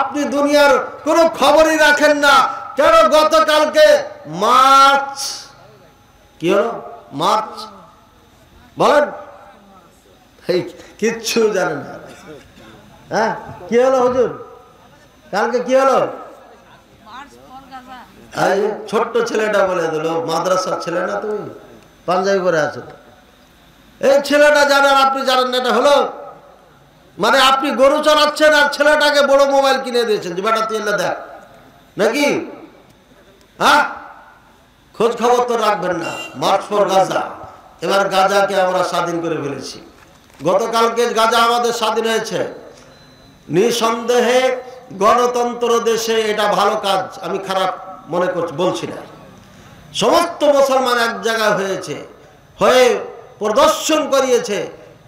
আপনি দুনিয়ার কোনো খবরই রাখেন না কেন? গতকালকে মার্চ কি হলো? মার্চ বলেন, কিচ্ছু জানেন না। হ্যাঁ, কি হলো হুজুর? কালকে কি হলো? ছোট্ট ছেলেটা বলে দিল, মাদ্রাসার ছেলে না, তুমি পাঞ্জাবি পরে আছো, এই ছেলেটা জানেন, আপনি জানেন না। এটা হলো মানে আপনি গরু চড়াচ্ছেন আর ছেলেটাকে বড় মোবাইল কিনে দিয়েছেন যে বেটা তুই দেখ, নাকি? হ্যাঁ, খোঁজ খবর তো রাখবেন না। March for Gaza. এবার গাজাকে আমরা স্বাধীন করে ফেলেছি। গতকালকে গাজা আমাদের স্বাধীন হয়েছে। নিঃসন্দেহে গণতন্ত্র দেশে এটা ভালো কাজ, আমি খারাপ মনে করছি বলছি না। সমস্ত মুসলমান এক জায়গায় হয়েছে, হয়ে প্রদর্শন করিয়েছে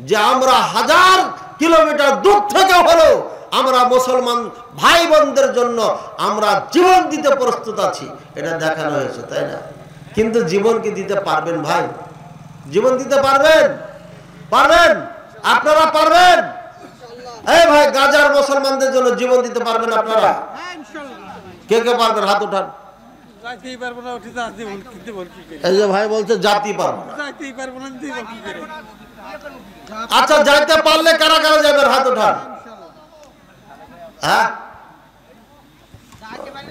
যে আমরা 1000 কিলোমিটার দূর থেকে হলেও আমরা মুসলমান ভাই বোনদের জন্য আমরা জীবন দিতে প্রস্তুত আছি, এটা দেখানো হয়েছে, তাই না? কিন্তু জীবন কি দিতে পারবেন ভাই? জীবন দিতে পারবেন? পারবেন? আপনারা পারবেন? এই ভাই, গাজার মুসলমানদের জন্য জীবন দিতে পারবেন আপনারা? কে কে পারবেন? হাত উঠান। এই যে ভাই বলছে জাতি পারবো না। আচ্ছা, যাইতে পারলে কারা কারা যাবেন? হাত উঠান। হ্যাঁ,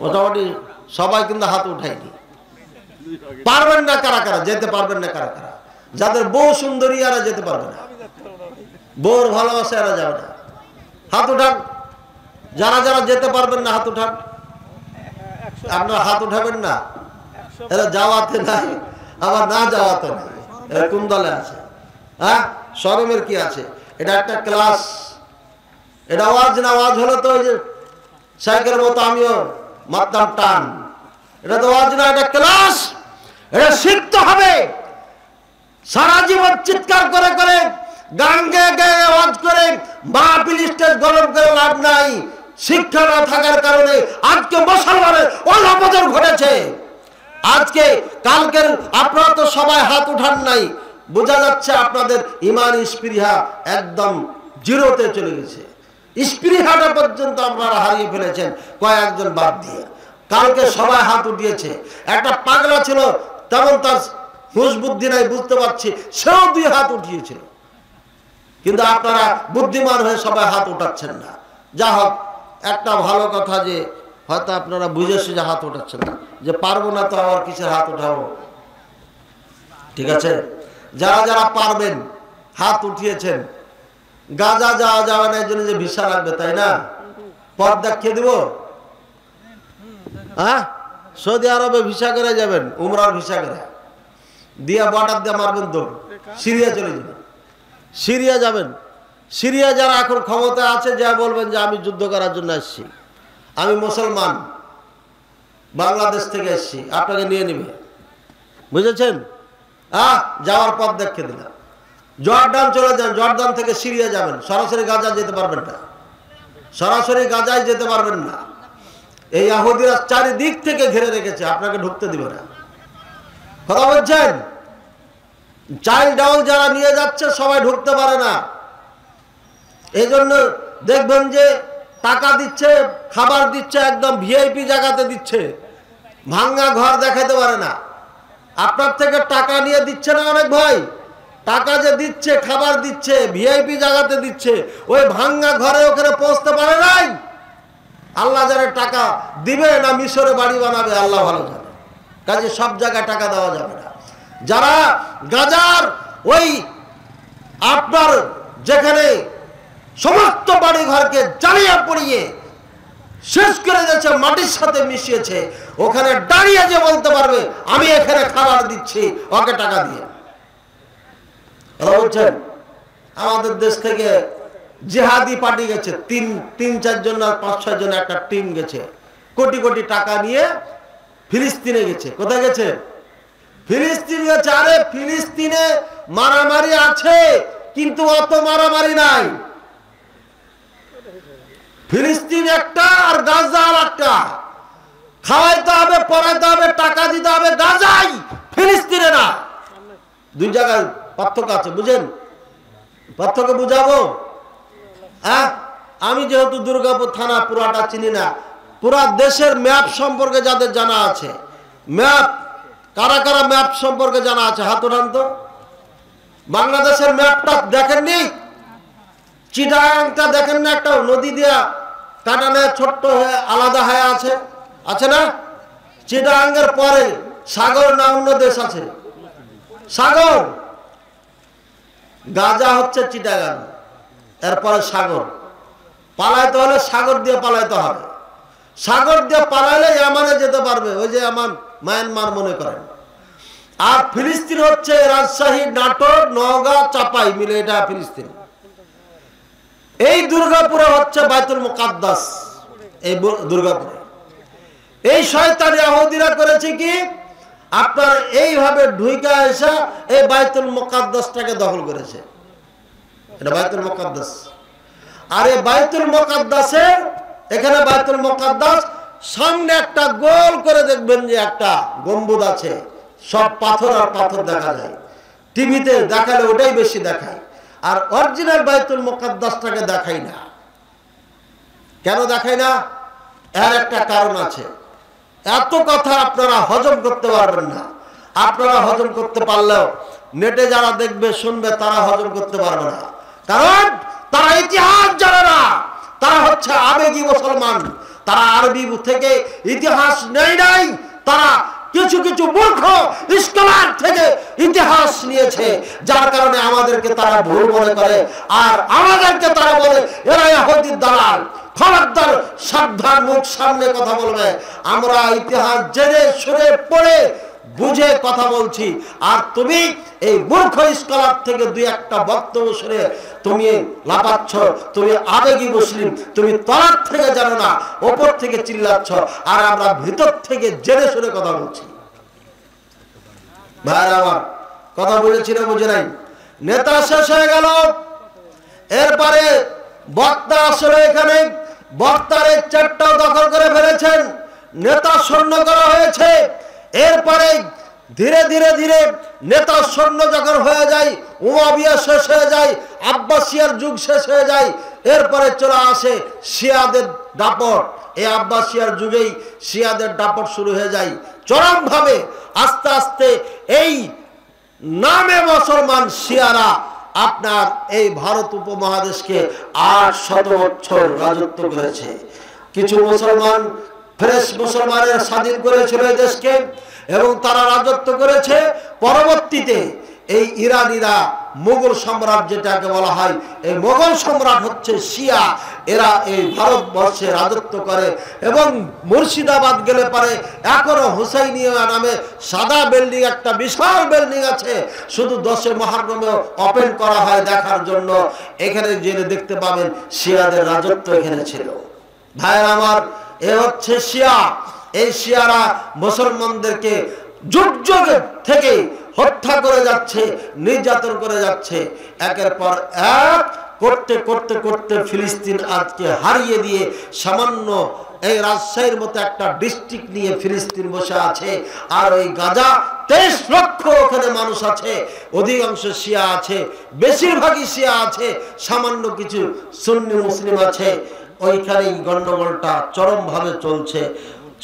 মোটামুটি সবাই কিন্তু হাত উঠায়নি। পারবেন না কারা কারা? যেতে পারবেন না কারা কারা? যাদের বউ সুন্দরী এরা যেতে পারবে না, বউর ভালোবাসা এরা যাবে না। হাত উঠান। যারা যারা যেতে পারবেন না হাত উঠান। আপনারা হাত উঠাবেন না? এরা যাওয়াতে নাই, আবার না যাওয়াতে নাই, এরা কোন দলে আছে? হ্যাঁ, শরমের কি আছে? এটা একটা ক্লাস, এটা আওয়াজ না। আওয়াজ হলো তো ওই যে সাইকেলের মতো আমিও মারতাম টান। এটা তো আওয়াজ না, এটা ক্লাস। এটা শিখতে হবে। সারা জীবন চিৎকার করে করে, গান গেয়ে গেয়ে, আওয়াজ করে মাহফিল স্টেজ গরম করে লাভ নাই। শিক্ষা না থাকার কারণে আজকে মুসলমানের অধঃপতন ঘটেছে। আজকে কালকের আপনারা তো সবাই হাত উঠান নাই, বোঝা যাচ্ছে আপনাদের ইমান স্পৃহা একদম জিরোতে চলে গেছে। স্পৃহাটা পর্যন্ত আপনারা হারিয়ে ফেলেছেন, কয়েকজন বাদ দিয়ে। কালকে সবাই হাত উঠিয়েছে। একটা পাগলা ছিল, তেমন তার হুঁশ বুদ্ধি নাই, বুঝতে পারছি, সেও 2 হাত উঠিয়েছিল। কিন্তু আপনারা বুদ্ধিমান হয়ে সবাই হাত উঠাচ্ছেন না। যা হোক, একটা ভালো কথা যে হয়তো আপনারা বুঝে সুঝে হাত উঠাচ্ছেন না, যে পারবো না তো আবার কিসের হাত উঠাবো। ঠিক আছে, যারা যারা পারবেন হাত উঠিয়েছেন। গাজা যাওয়া যাবে না, এই জন্য যে ভিসা লাগবে, তাই না? পথ দেখিয়ে দিব। হ্যাঁ, সৌদি আরবে ভিসা করে যাবেন, উমরার ভিসা করে দিয়া বর্ডার দিয়ে মারবেন দৌড়, সিরিয়া চলে যাবেন। সিরিয়া যাবেন। সিরিয়া যারা এখন ক্ষমতা আছে, যা বলবেন যে আমি যুদ্ধ করার জন্য এসেছি, আমি মুসলমান, বাংলাদেশ থেকে এসেছি, আপনাকে নিয়ে নিবে। বুঝেছেন? যাওয়ার পথ দেখিয়ে দিলাম। জর্ডান চলে যান, জর্ডান থেকে সিরিয়া যাবেন, সরাসরি গাজা যেতে পারবেন না, সরাসরি গাজায় যেতে পারবেন না। এই ইহুদিরা চারিদিক থেকে ঘিরে রেখেছে, আপনাকে ঢুকতে দিবে না। কথা বলছেন? চাইল্ড ডাউন যারা নিয়ে যাচ্ছে সবাই ঢুকতে পারে না। এই জন্য দেখবেন যে টাকা দিচ্ছে, খাবার দিচ্ছে, একদম ভিআইপি জায়গাতে দিচ্ছে, ভাঙ্গা ঘর দেখাতে পারে না। আপনার থেকে টাকা নিয়ে দিচ্ছে না অনেক ভাই, টাকা যে দিচ্ছে, খাবার দিচ্ছে, ভিআইপি জায়গাতে দিচ্ছে, ওই ভাঙ্গা ঘরে ওখানে পৌঁছতে পারে নাই। আল্লাহ জানে টাকা দিবে না মিশরে বাড়ি বানাবে, আল্লাহ ভালো জানে। কাজে সব জায়গায় টাকা দেওয়া যাবে না। যারা গাজার ওই আপনার যেখানে সমস্ত বাড়ি ঘরকে জ্বালিয়ে পড়িয়ে শেষ করে দিয়েছে, মাটির সাথে মিশিয়েছে, ওখানে দাঁড়িয়ে যে বলতে পারবে আমি এখানে খাবার দিচ্ছি, ওকে টাকা দিয়ে। বলছেন আমাদের দেশ থেকে জিহাদি পার্টি গেছে, 3-4 জন আর 5-6 জন একটা টিম গেছে, কোটি কোটি টাকা নিয়ে ফিলিস্তিনে গেছে। কোথায় গেছে? ফিলিস্তিন গেছে। আরে ফিলিস্তিনে মারামারি আছে, কিন্তু অত মারামারি নাই। ফিলিস্তিন একটা আর গাজা একটা। খাওয়াইতে হবে, পড়াইতে হবে, টাকা দিতে হবে গাজায়, ফিলিস্তিনে না। 2 জায়গায় পার্থক্য আছে, বুঝেন? পার্থক্য বুঝাবো। আমি যেহেতু দুর্গাপুর থানা পুরাটা চিনি না, পুরা দেশের ম্যাপ সম্পর্কে যাদের জানা আছে, ম্যাপ কারা কারা ম্যাপ সম্পর্কে জানা আছে হাত উঠান তো। বাংলাদেশের ম্যাপটা দেখেননি? চিটাগাংটা দেখেন না? একটা নদী দিয়া কাটানে ছোট্ট হয়ে আলাদা হয়ে আছে, আছে না? চিটাগাংয়ের পরে সাগর না অন্য দেশ আছে? সাগর। গাজা হচ্ছে চিটাগাং, এরপরে সাগর। পালাইতে হলে সাগর দিয়ে পালাইতে হবে। সাগর দিয়ে পালাইলে ইয়ামানে যেতে পারবে, ওই যে আমার মায়ানমার মনে করেন। আর ফিলিস্তিন হচ্ছে রাজশাহী, নাটোর, নওগাঁ, চাপাই মিলে এটা ফিলিস্তিন। এই দুর্গাপুরে হচ্ছে বাইতুল মুকাদ্দাস। এই দুর্গাপুরে এই শয়তানি ইহুদিরা করেছে কি, আপনার এইভাবে ঢুইকা এসে এই বাইতুল মুকাদ্দাসটাকে দখল করেছে। এটা বাইতুল মুকাদ্দাস। আর এই বাইতুল মুকাদ্দাসে, এখানে বাইতুল মুকাদ্দাস সামনে একটা গোল করে দেখবেন যে একটা গম্বুজ আছে, সব পাথর আর পাথর দেখা যায়। টিভিতে দেখালে ওটাই বেশি দেখায়, আর অরিজিনাল বাইতুল মুকাদ্দাসটাকে দেখাই না। কেন দেখাই না? এর একটা কারণ আছে। এত কথা আপনারা হজম করতে পারবেন না। আপনারা হজম করতে পারলেও নেটে যারা দেখবে শুনবে তারা হজম করতে পারবে না, কারণ তারা ইতিহাস জানে না। তারা হচ্ছে আবেগী মুসলমান, তারা আরবি থেকে ইতিহাস নেই নাই। তারা কিছু কিছু মূর্খ স্কলার থেকে ইতিহাস নিয়েছে, যার কারণে আমাদেরকে তারা ভুল মনে করে, আর আমাদেরকে তারা বলে এরা ইহুদির দালাল। খবরদার, সাবধান, মুখ সামনে কথা বলবে। আমরা ইতিহাস জেনে শুনে পড়ে বুঝে কথা বলছি, আর তুমি এই মূর্খ স্কলার থেকে দুই একটা বক্তব্য শুনে তুমি লাপাচ্ছ। তুমি আবেগী মুসলিম, তুমি তলার থেকে জানো না, ওপর থেকে চিল্লাচ্ছ, আর আমরা ভিতর থেকে জেনে শুনে কথা বলছি। ভাই আমার কথা বুঝেছি না বুঝে নাই? নেতা শেষ হয়ে গেল, এরপরে বক্তা আসলে এখানে বক্তার চারটাও দখল করে ফেলেছেন, নেতা শূন্য করা হয়েছে। এরপরে ধীরে ধীরে ধীরে নেতা শূন্য যখন হয়ে যায়, উমাবিয়া শেষ হয়ে যায়, আব্বাসিয়ার যুগ শেষ হয়ে যায়, এরপরে চলে আসে শিয়াদের দাপট। এই আব্বাসিয়ার যুগেই শিয়াদের দাপট শুরু হয়ে যায় চরমভাবে। আস্তে আস্তে এই নামে মুসলমান শিয়ারা আপনার এই ভারত উপমহাদেশকে 800 বছর রাজত্ব করেছে। কিছু মুসলমান ফ্রেশ মুসলমানের স্বাধীন করেছিল এই দেশকে, এবং তারা রাজত্ব করেছে। পরবর্তীতে এই ইরানিরা মোগল সম্রাট যেটাকে বলা হয়, এই মোগল সম্রাট হচ্ছে শিয়া। এরা এই ভারতবর্ষে রাজত্ব করে, এবং মুর্শিদাবাদ গেলে পারে এখনো হুসাইনিয়া নামে সাদা বিল্ডিং, একটা বিশাল বিল্ডিং আছে, শুধু 10 মুহররমে ওপেন করা হয় দেখার জন্য। এখানে জেনে দেখতে পাবেন শিয়াদের রাজত্ব এখানে ছিল। ভাইয়ের আমার, এ হচ্ছে শিয়া। এই শিয়ারা মুসলমানদেরকে যুগ যুগ থেকে হত্যা করে যাচ্ছে, নির্যাতন করে যাচ্ছে, একের পর এক করতে করতে করতে ফিলিস্তিন আজকে হারিয়ে দিয়ে সামান্য এই রাজশাহীর মতো একটা ডিস্ট্রিক্ট নিয়ে ফিলিস্তিন বসে আছে। আর ওই গাজা 23 লক্ষ ওখানে মানুষ আছে, অধিকাংশ শিয়া আছে, বেশিরভাগই শিয়া আছে, সামান্য কিছু সুন্নি মুসলিম আছে। ওইখানেই গন্ডগোলটা চরমভাবে চলছে।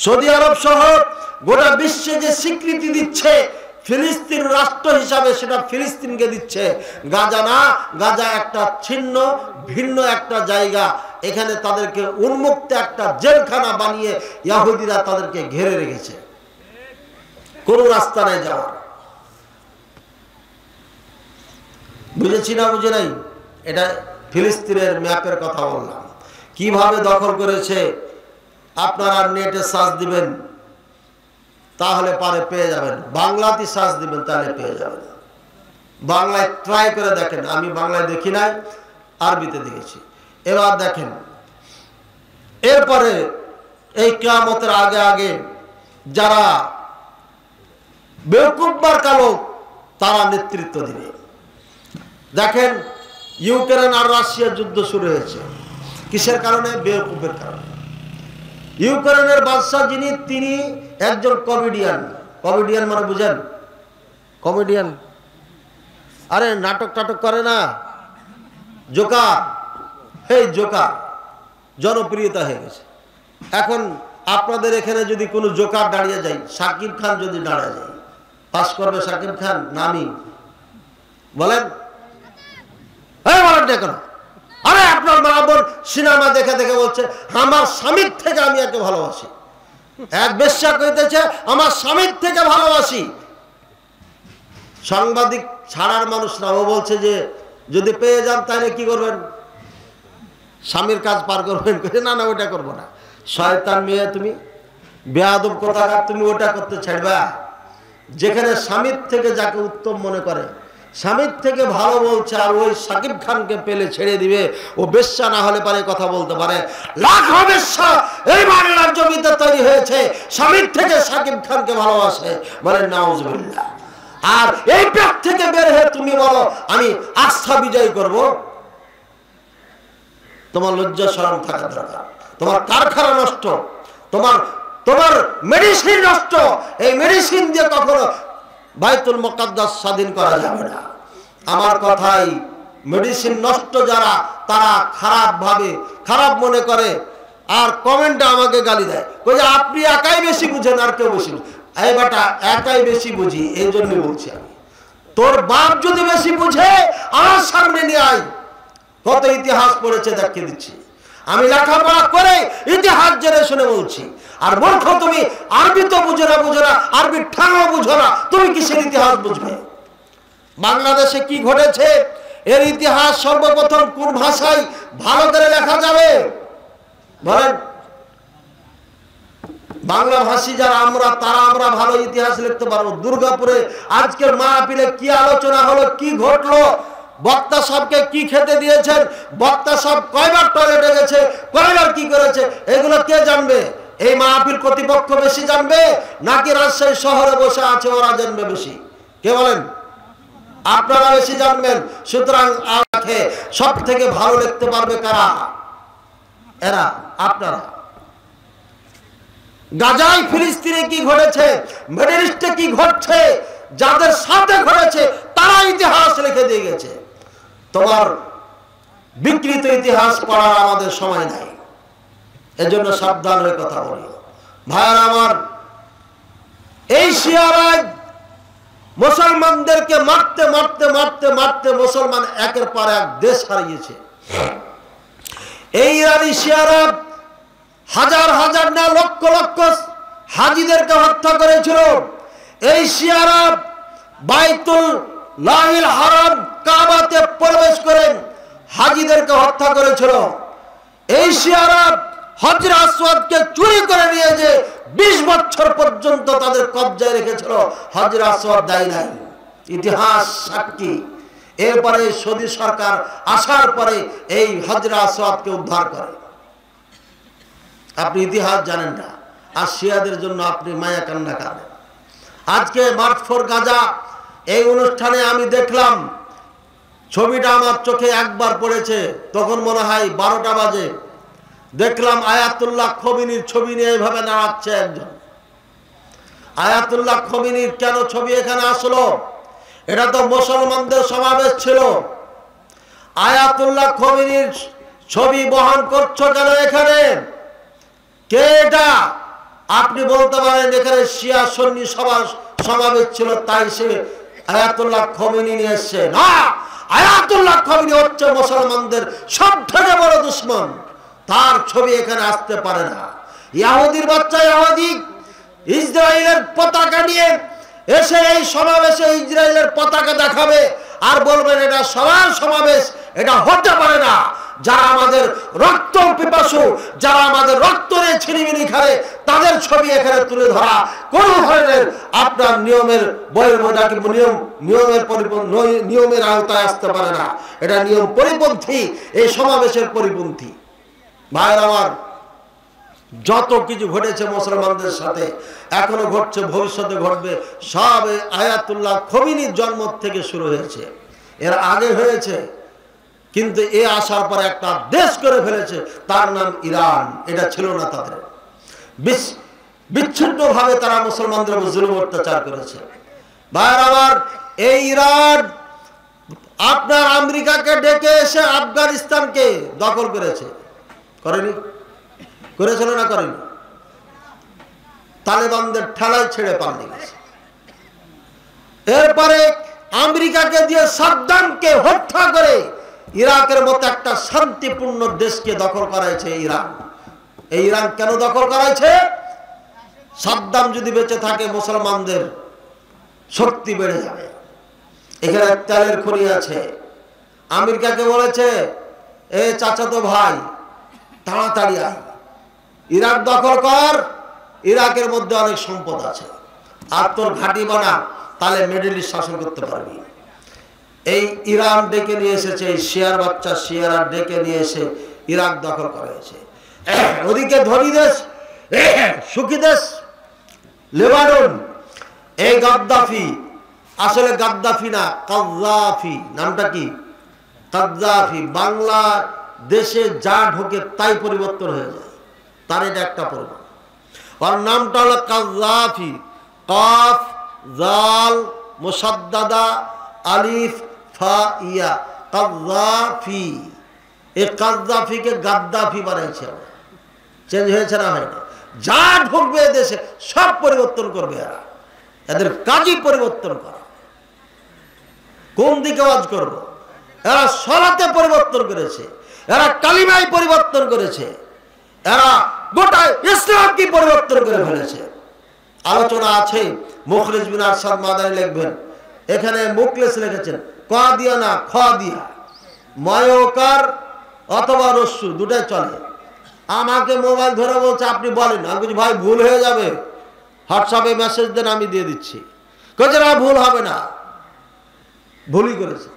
সৌদি আরব সহ গোটা বিশ্বে যে স্বীকৃতি দিচ্ছে ফিলিস্তিন রাষ্ট্র হিসাবে, সেটা ফিলিস্তিনকে দিচ্ছে, গাজা না। গাজা একটা ছিন্ন ভিন্ন একটা জায়গা, এখানে তাদেরকে উন্মুক্ত একটা জেলখানা বানিয়ে ইহুদিরা তাদেরকে ঘিরে রেখেছে, কোনো রাস্তা নেই যাওয়ার। বুঝেছি না বুঝে নাই? এটা ফিলিস্তিনের ম্যাপের কথা বললাম, কিভাবে দখল করেছে। আপনারা নেটে সার্চ দিবেন তাহলে পারে পেয়ে যাবেন, বাংলাতে সার্চ দিবেন তাহলে পেয়ে যাবেন। বাংলায় ট্রাই করে দেখেন, আমি বাংলায় দেখি নাই, আরবিতে দেখেছি। এবার দেখেন, এরপরে এই কিয়ামতের আগে আগে যারা বেকুব মার্কা লোক তারা নেতৃত্ব দিবে। দেখেন, ইউক্রেন আর রাশিয়ার যুদ্ধ শুরু হয়েছে কিসের কারণে? বেকুবের কারণে। ইউক্রেনের বাদশাহ যিনি, তিনি একজন কমেডিয়ান। কমেডিয়ান মানে বুঝেন? কমেডিয়ান, আরে নাটক টাটক করে না, জোকার। এই জোকার, জনপ্রিয়তা হয়ে গেছে। এখন আপনাদের এখানে যদি কোনো জোকার দাঁড়িয়ে যায়, শাকিব খান যদি দাঁড়িয়ে যায়, পাস করবে শাকিব খান নামি? বলেন বলেন দেখুন। আরে আপনার মা বোন সিনেমা দেখে দেখে বলছে আমার স্বামীর থেকে আমি একে ভালোবাসি। এক বেশ্যা কইতেছে আমার স্বামীর থেকে ভালোবাসি। সাংবাদিক ছাড়ার মানুষ না, ও বলছে যে যদি পেয়ে যান তাহলে কি করবেন? স্বামীর কাজ পার করবেন। না না ওটা করবো না। শয়তান মেয়ে তুমি, বেয়াদব কোথাকার, তুমি ওটা করতে ছাড়বা? যেখানে স্বামীর থেকে যাকে উত্তম মনে করে, স্বামীর থেকে ভালো বলছে, আর ওই শাকিব খানকে পেলে ছেড়ে দিবে। ও বেশ্যা না হলে পারে কথা বলতে পারে। লাখো বেশ্যা এই বাংলার জমিতে তৈরি হয়েছে স্বামীর থেকে শাকিব খানকে ভালোবাসে, বলেন নাউজুবিল্লাহ। আর এই পেট থেকে বের হয়ে তুমি বলো আমি আস্থা বিজয় করব? তোমার লজ্জা শরম থাকা দরকার। তোমার কারখানা নষ্ট, তোমার মেডিসিন নষ্ট। এই মেডিসিন দিয়ে কখনো বাইতুল মুকাদ্দাস স্বাধীন করা যাবে না। আমার কথাই, মেডিসিন নষ্ট যারা, তারা খারাপ মনে করে, আর কমেন্টে আমাকে গালি দেয়, যে আপনি একাই বেশি বুঝেন আর কেউ বেশি। এই বেটা একাই বেশি বুঝি, এই জন্য বলছি আমি। তোর বাপ যদি বেশি বুঝে আমার সামনে নিয়ে আয়, কত ইতিহাস পড়েছে দেখিয়ে দিচ্ছি। আমি লেখাপড়া করে ইতিহাস জেনে শুনে বলছি। আর মূর্খ তুমি, আরবি তো বুঝো না, আরবি ঠাঙও বুঝো না, তুমি কিসের ইতিহাস বুঝবে? বাংলাদেশে কি ঘটেছে এর ইতিহাস সর্বপ্রথম কোন ভাষায় ভালো করে লেখা যাবে বলেন? বাংলা ভাষী যারা আমরা ভালো ইতিহাস লিখতে পারবো। দুর্গাপুরে আজকের মাহফিলে কি আলোচনা হলো, কি ঘটলো, বক্তা সাহেবকে কি খেতে দিয়েছেন, বক্তা সাহেব কয়বার টয়লেটে গেছে, কয়বার কি করেছে, এগুলো কে জানবে? এই মাহফিল কর্তৃপক্ষ বেশি জানবে, নাকি রাজশাহী শহরে বসে আছে ওরা জানবে বেশি? কে বলেন? আপনারা বেশি জানবেন। সুতরাং সব থেকে ভালো লিখতে পারবে কারা? এরা, আপনারা। গাজায় ফিলিস্তিনে কি ঘটেছে, মিডল ইস্টে কি ঘটছে, যাদের সাথে ঘটেছে তারা ইতিহাস লিখে দিয়ে গেছে। তোমার বিকৃত ইতিহাস পড়ার আমাদের সময় নাই, এজন্য সাবধান হয়ে কথা বলি। ভাইয়ার আমার, এই শিয়ারা মুসলমানদেরকে মারতে মারতে মারতে মারতে মুসলমান একের পর এক দেশ হারিয়েছে। এই ইরানি শিয়ারা হাজার হাজার না লক্ষ লক্ষ হাজিদেরকে হত্যা করেছিল। এই শিয়ারা বাইতুল লাহিল হারাম কাবাতে প্রবেশ করে হাজিদেরকে হত্যা করেছিল। এই শিয়ারা হজরে আসওয়াদকে চুরি করে নিয়ে যে 20 বছর পর্যন্ত তাদের কবজায় রেখেছিল, হজরে আসওয়াদ দেয় নাই। ইতিহাস সাক্ষী। এরপরে সৌদি সরকার আসার পরে এই হজরে আসওয়াদকে উদ্ধার করে। আপনি ইতিহাস জানেন না, আর শিয়াদের জন্য আপনি মায়া কান্না করেন। আজকে মার্চ ফর গাজা এই অনুষ্ঠানে আমি দেখলাম, ছবিটা আমার চোখে একবার পড়েছে, তখন মনে হয় 12টা বাজে। দেখলাম আয়াতুল্লাহ খোমেনির ছবি নিয়ে এইভাবে নাড়াচ্ছে একজন। আয়াতুল্লাহ খোমেনির কেন ছবি এখানে আসলো? এটা তো মুসলমানদের সমাবেশ ছিল। আয়াতুল্লাহ খোমেনির ছবি বহন করছো কেন এখানে? কে এটা? আপনি বলতে পারেন এখানে শিয়া সুন্নি সমাবেশ ছিল, তাই সে আয়াতুল্লাহ খোমেনি নিয়ে এসছে। না, আয়াতুল্লাহ খোমেনি হচ্ছে মুসলমানদের সব থেকে বড় দুশমন। তার ছবি এখানে আসতে পারে না। ইহুদির বাচ্চা ইহুদি ইসরায়েলের পতাকা নিয়ে এসে এই সমাবেশে ইসরায়েলের পতাকা দেখাবে আর বলবেন এটা সবার সমাবেশ, এটা হতে পারে না। যারা আমাদের রক্ত পিপাসু, যারা আমাদের রক্ত নিয়ে ছিনিমিনি খায়, তাদের ছবি এখানে তুলে ধরা কোন ধরনের আপনার নিয়মের নিয়মের আওতায় আসতে পারে না। এটা নিয়ম পরিপন্থী, এই সমাবেশের পরিপন্থী। ভাইয়ের আমার, যত কিছু ঘটেছে মুসলমানদের সাথে, এখনো ঘটছে, ভবিষ্যতে ঘটবে, সব আয়াতুল্লাহ খোমেনির জন্ম থেকে শুরু হয়েছে। এর আগে হয়েছে, কিন্তু এ আসার পর একটা দেশ করে ফেলেছে, তার নাম ইরান। এটা ছিল না তাদের। বিচ্ছিন্নভাবে তারা মুসলমানদের উপর জুলুম অত্যাচার করেছে। ভাইয়ের আমার, এই ইরান আপনার আমেরিকাকে ডেকে এসে আফগানিস্তানকে দখল করেছে। করেনি? করেছিল না করেনি? তালেবানদের ঠেলায় ছেড়ে পালিয়ে গেছে। এরপরে আমেরিকাকে দিয়ে সাদ্দামকে হত্যা করে ইরাকের মতো একটা শান্তিপূর্ণ দেশকে দখল করাইছে ইরান। এই ইরান কেন দখল করাইছে? সাদ্দাম যদি বেঁচে থাকে মুসলমানদের শক্তি বেড়ে যাবে। এখানে তেলের খনি আছে। আমেরিকাকে বলেছে, এ চাচাতো ভাই তাড়াতাড়ি আয়, ইরাক দখল কর, ইরাকের মধ্যে অনেক সম্পদ আছে, আর তোর ঘাঁটি বানা, তাহলে মিডল ইস্ট শাসন করতে পারবি। এই ইরান ডেকে নিয়ে এসেছে, এই শিয়ার বাচ্চা শিয়ারা ডেকে নিয়ে এসে ইরাক দখল করেছে। ওদিকে ধনী দেশ, সুখী দেশ লেবানন, এই গাদ্দাফি, আসলে গাদ্দাফি না, কাদ্দাফি, নামটা কি? কাদ্দাফি। বাংলা দেশে যা ঢোকে তাই পরিবর্তন হয়ে যায়, তার এটা একটা পরিবর্তন। ওর নামটা হলো কাদ্দাফি, কাফ জাল মুসাদ্দাদা আলিফ ফা ইয়া, কাদ্দাফি। এই কাদ্দাফিকে গাদ্দাফি বানাইছে, চেঞ্জ হয়েছে না হয়নি? যা ঢুকবে দেশে সব পরিবর্তন করবে এরা, এদের কাজই পরিবর্তন করা। কোন দিকে ওয়াজ করবো? এরা সলাতে পরিবর্তন করেছে, এরা কালিমায় পরিবর্তন করেছে, এরা গোটা ইসলামকে পরিবর্তন করে ফেলেছে। আলোচনা আছে, মুখলিস বিন আরশাদ মাদানী লিখবেন, এখানে মুখলিস লিখেছেন ক দিয়া না খ দিয়া, ময়কার অথবা রস্যু দুটাই চলে। আমাকে মোবাইল ধরে বলছে আপনি বলেন, আমি বলছি ভাই ভুল হয়ে যাবে, হোয়াটসঅ্যাপে মেসেজ দেন আমি দিয়ে দিচ্ছি। কইছে না ভুল হবে না, ভুলই করেছে।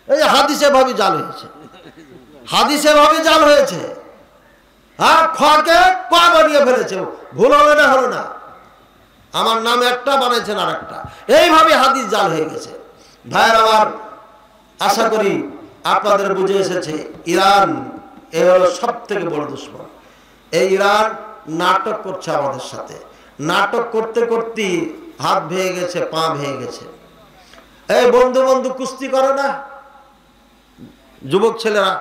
এই যে হাদিসে ভাবে জাল হয়েছে, হাদিসে ভাবে জাল হয়েছে, আর খকে ক বানিয়ে ফেলেছে, ভুল হলো না, হলো না। আমার নাম একটা বানাইছেন আর একটা, এইভাবে হাদিস জাল হয়ে গেছে। ভাইয়ের আমার, আশা করি আপনাদের বুঝে এসেছে, ইরান এ হলো সব থেকে বড় দুশ্মন। এই ইরান নাটক করছে আমাদের সাথে, নাটক করতে করতে হাত ভেঙে গেছে, পা ভেঙে গেছে। এই বন্ধু বন্ধু কুস্তি করে না যুবক ছেলেরা,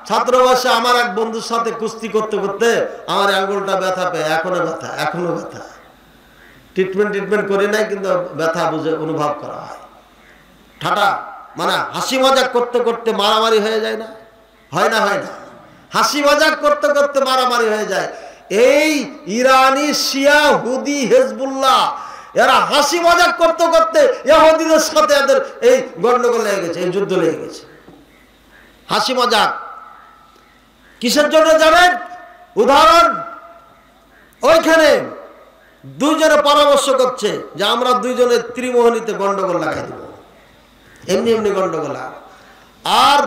ছাত্র বয়সে আমার এক বন্ধুর সাথে কুস্তি করতে করতে আমার আঙ্গুলটা ব্যথা পেয়ে, এখনো ব্যথা, এখনো ব্যথা। ট্রিটমেন্ট করি নাই, কিন্তু ব্যথা বুঝে অনুভব করা হয়। ঠাটা মানে হাসি মজাক করতে করতে মারামারি হয়ে যায় না? হয় না? হয় না? হাসি মজাক করতে করতে মারামারি হয়ে যায়। এই ইরানি শিয়া হুদি হেজবুল্লাহ এরা হাসি মজাক করতে করতে ইহুদিদের সাথে এদের এই গন্ডগোল লেগে গেছে, এই যুদ্ধ লেগে গেছে। হাসি মজাক কিসের জন্য জানেন? উদাহরণ, ওইখানে দুইজনে পরামর্শ করছে যে আমরা দুইজনে ত্রিমোহনীতে গন্ডগোল লাগাই দেব, এমনি এমনি গন্ডগোল। আর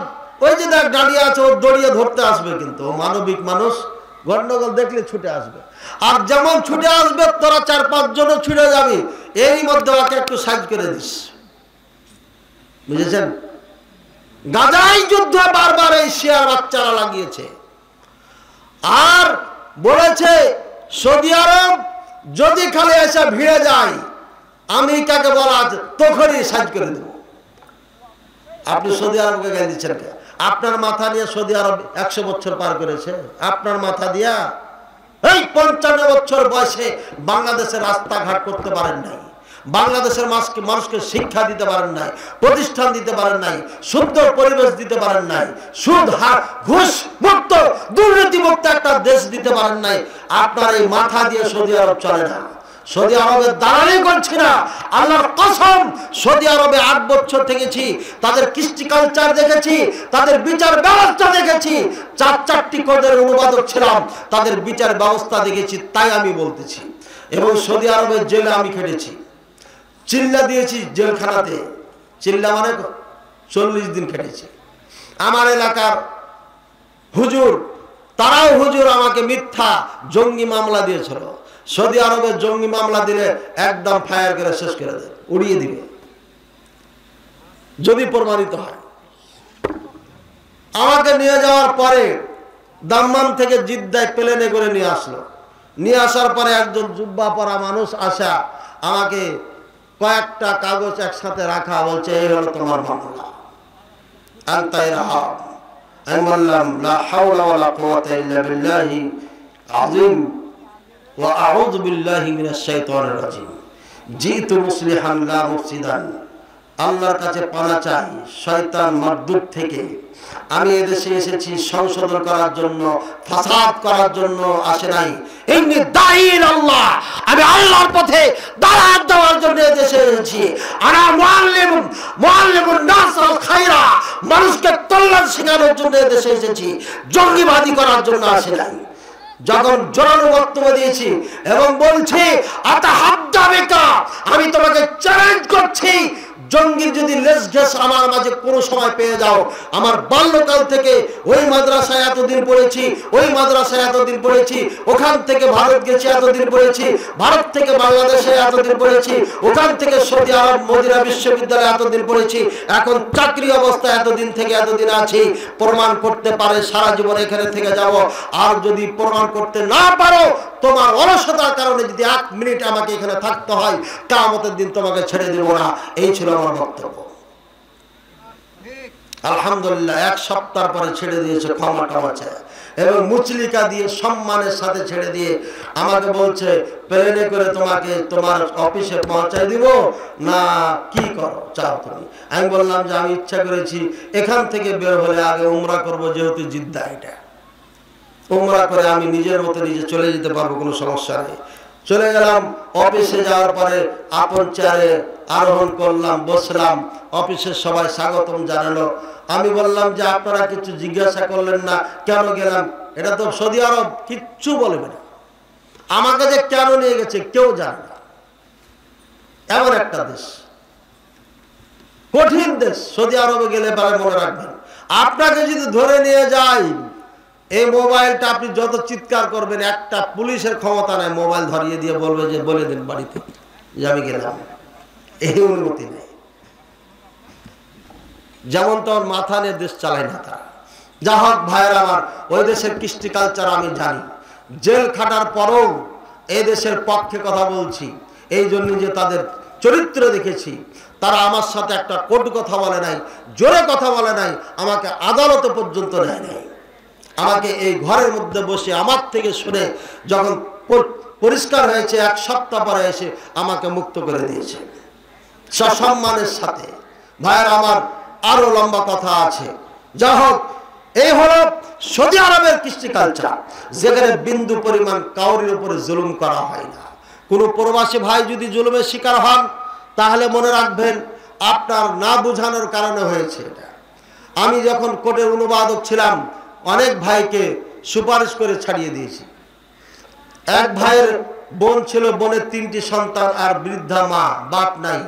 ওই যে দেখ দাঁড়িয়ে আছে, ও দড়িয়ে ধরতে আসবে, কিন্তু ও মানবিক মানুষ, গন্ডগোল দেখলে ছুটে আসবে। আর যেমন ছুটে আসবে তোরা 4-5 জনও ছুটে যাবে, এরই মধ্যে ওকে একটু সাইজ করে দিস। বুঝেছেন? গাজাই যুদ্ধ বারবার এই শিয়ার বাচ্চারা লাগিয়েছে। আর বলেছে সৌদি আরব যদি খালি এসে ভিড়ে যায়, আমেরিকাকে বলা আছে তখনই সাইজ করে দেব। আপনি সৌদি আরবকে গালি দিচ্ছেন কে? আপনার মাথা নিয়ে সৌদি আরব 100 বছর পার করেছে, আপনার মাথা দিয়া এই 55 বছর বয়সে বাংলাদেশের রাস্তাঘাট করতে পারেন নাই, বাংলাদেশের মানুষকে শিক্ষা দিতে পারেন নাই, প্রতিষ্ঠান দিতে পারেন নাই, সুন্দর পরিবেশ দিতে পারেন নাই, সুদ ঘুষ মুক্ত দুর্নীতি মুক্ত একটা দেশ দিতে পারেন নাই। আপনার এই মাথা দিয়ে সৌদি আরব চলে না। সৌদি আরবের দালালি করছি না, আল্লাহর কসম। সৌদি আরবে 8 বছর থেকেছি, তাদের কৃষ্টি কালচার দেখেছি, তাদের বিচার ব্যবস্থা দেখেছি, 4-4টি কোডের অনুবাদক ছিলাম, তাদের বিচার ব্যবস্থা দেখেছি, তাই আমি বলতেছি। এবং সৌদি আরবের জেলে আমি খেটেছি, চিল্লা দিয়েছি জেলখানাতে, চিল্লা মানে 40 দিন খেটেছি। আমার এলাকার হুজুর, তারাও হুজুর আমাকে মিথ্যা জঙ্গি মামলা দিয়েছিল। সৌদি আরবের জঙ্গি মামলা দিলে একদম ফায়ার করে শেষ করে দেবে, উড়িয়ে দিবে যদি প্রমাণিত হয়। আমাকে নিয়ে যাওয়ার পরে দাম্মাম থেকে জিদ্দায় প্লেনে করে নিয়ে আসলো। নিয়ে আসার পরে একজন জুব্বা পরা মানুষ আসা আমাকে কয়েকটা কাগজ একসাথে রাখা, বলছে এই হলো তোমার মামলা। আমি বললাম লা হাওলা ওয়ালা কুওয়াতা ইল্লা বিল্লাহি আযীম ওয়া আউযু বিল্লাহি মিনাশ শাইতানির রাজীম। জিতু মুসলিহান লা মুফসিদান। আল্লাহর কাছে পানা চাই শয়তান মারদুদ থেকে। আমি এদেশে এসেছি সংশোধন করার জন্য, ফাসাদ করার জন্য আসে নাই। ইন্নী দাঈল আল্লাহ, আমি আল্লাহর পথে দাওয়াত দেওয়ার জন্য এদেশে এসেছি। আনা মুআল্লিমুন নাস আল খায়রা, মানুষকে কল্যাণ শেখানোর জন্য এদেশে এসেছি, জঙ্গিবাদী করার জন্য আসে নাই। যখন জোরালো বক্তব্য দিয়েছি এবং বলছি আতাহাদ্দাবিকা, আমি তোমাকে চ্যালেঞ্জ করছি, জঙ্গির যদি লেজ ঘেঁষ আমার মাঝে কোনো সময় পেয়ে যাও, আমার বাল্যকাল থেকে ওই মাদ্রাসায় এতদিন পড়েছি, ওই মাদ্রাসায় এতদিন পড়েছি, ওখান থেকে ভারত গেছি এতদিন পড়েছি, ভারত থেকে বাংলাদেশে এতদিন পড়েছি, ওখান থেকে সৌদি আরব মদিনা বিশ্ববিদ্যালয়ে এতদিন পড়েছি, এখন চাকরি অবস্থায় এতদিন থেকে এতদিন আছি। প্রমাণ করতে পারে সারা জীবন এখানে থেকে যাব। আর যদি প্রমাণ করতে না পারো, তোমার অলসতার কারণে যদি 1 মিনিট আমাকে এখানে থাকতে হয়, কিয়ামতের দিন তোমাকে ছেড়ে দেব না। এই ছিল আমার বক্তব্য। আলহামদুলিল্লাহ 1 সপ্তাহ পরে ছেড়ে দিয়েছে ক্ষমা চায় এবং মুচলিকা দিয়ে সম্মানের সাথে ছেড়ে দিয়ে আমাকে বলছে প্লেনে করে তোমাকে তোমার অফিসে পৌঁছায় দিব না কি করো চাও তুমি। আমি বললাম যে আমি ইচ্ছা করেছি এখান থেকে বের হলে আগে উমরা করব, যেহেতু জিদ্দা এটা, উমরা করে আমি নিজের মতো নিজে চলে যেতে পারবো, কোনো সমস্যা নেই। চলে গেলাম। অফিসে যাওয়ার পরে আপন চেয়ারে আরোহণ করলাম, বসলাম। অফিসের সবাই স্বাগতম জানালো। আমি বললাম যে আপনারা কিছু জিজ্ঞাসা করলেন না, কেন গেলাম? এটা তো সৌদি আরব, কিচ্ছু বলবে না। আমাকে যে কেন নিয়ে গেছে কেউ জানে না। এমন একটা দেশ, কঠিন দেশ। সৌদি আরবে গেলে পরে মনে রাখবেন, আপনাকে যদি ধরে নিয়ে যায়, এই মোবাইলটা আপনি যত চিৎকার করবেন, একটা পুলিশের ক্ষমতা নেই মোবাইল ধরিয়ে দিয়ে বলবে যে বলে দিন বাড়িতে যে আমি গেলাম। এই অনুমতি নেই। যেমন তোর মাথা নিয়ে দেশ চালায় না তারা। যা হোক ভাইয়ের আমার, ওই দেশের কৃষ্টি কালচার আমি জানি। জেল খাটার পরেও এই দেশের পক্ষে কথা বলছি, এই জন্য যে তাদের চরিত্র দেখেছি। তারা আমার সাথে একটা কটু কথা বলে নাই, জোরে কথা বলে নাই, আমাকে আদালতে পর্যন্ত নেয় নাই। আমাকে এই ঘরের মধ্যে বসে আমার থেকে শুনে যখন পরিষ্কার হয়েছে, 1 সপ্তাহ পরে এসে আমাকে মুক্ত করে দিয়েছে সসম্মানের সাথে। ভাইয়ের আমার, আরো লম্বা কথা আছে। যা হোক, এই হলো সৌদি আরবের কৃষ্টি কালচার, যেখানে বিন্দু পরিমাণ কাউরির উপরে জুলুম করা হয় না। কোনো প্রবাসী ভাই যদি জুলুমের শিকার হন, তাহলে মনে রাখবেন আপনার না বোঝানোর কারণে হয়েছে এটা। আমি যখন কোর্টের অনুবাদক ছিলাম, অনেক ভাইকে সুপারিশ করে ছাড়িয়ে দিয়েছি। এক ভাইয়ের বোন ছিল, বোনের 3টি সন্তান আর বৃদ্ধা মা, বাপ নাই।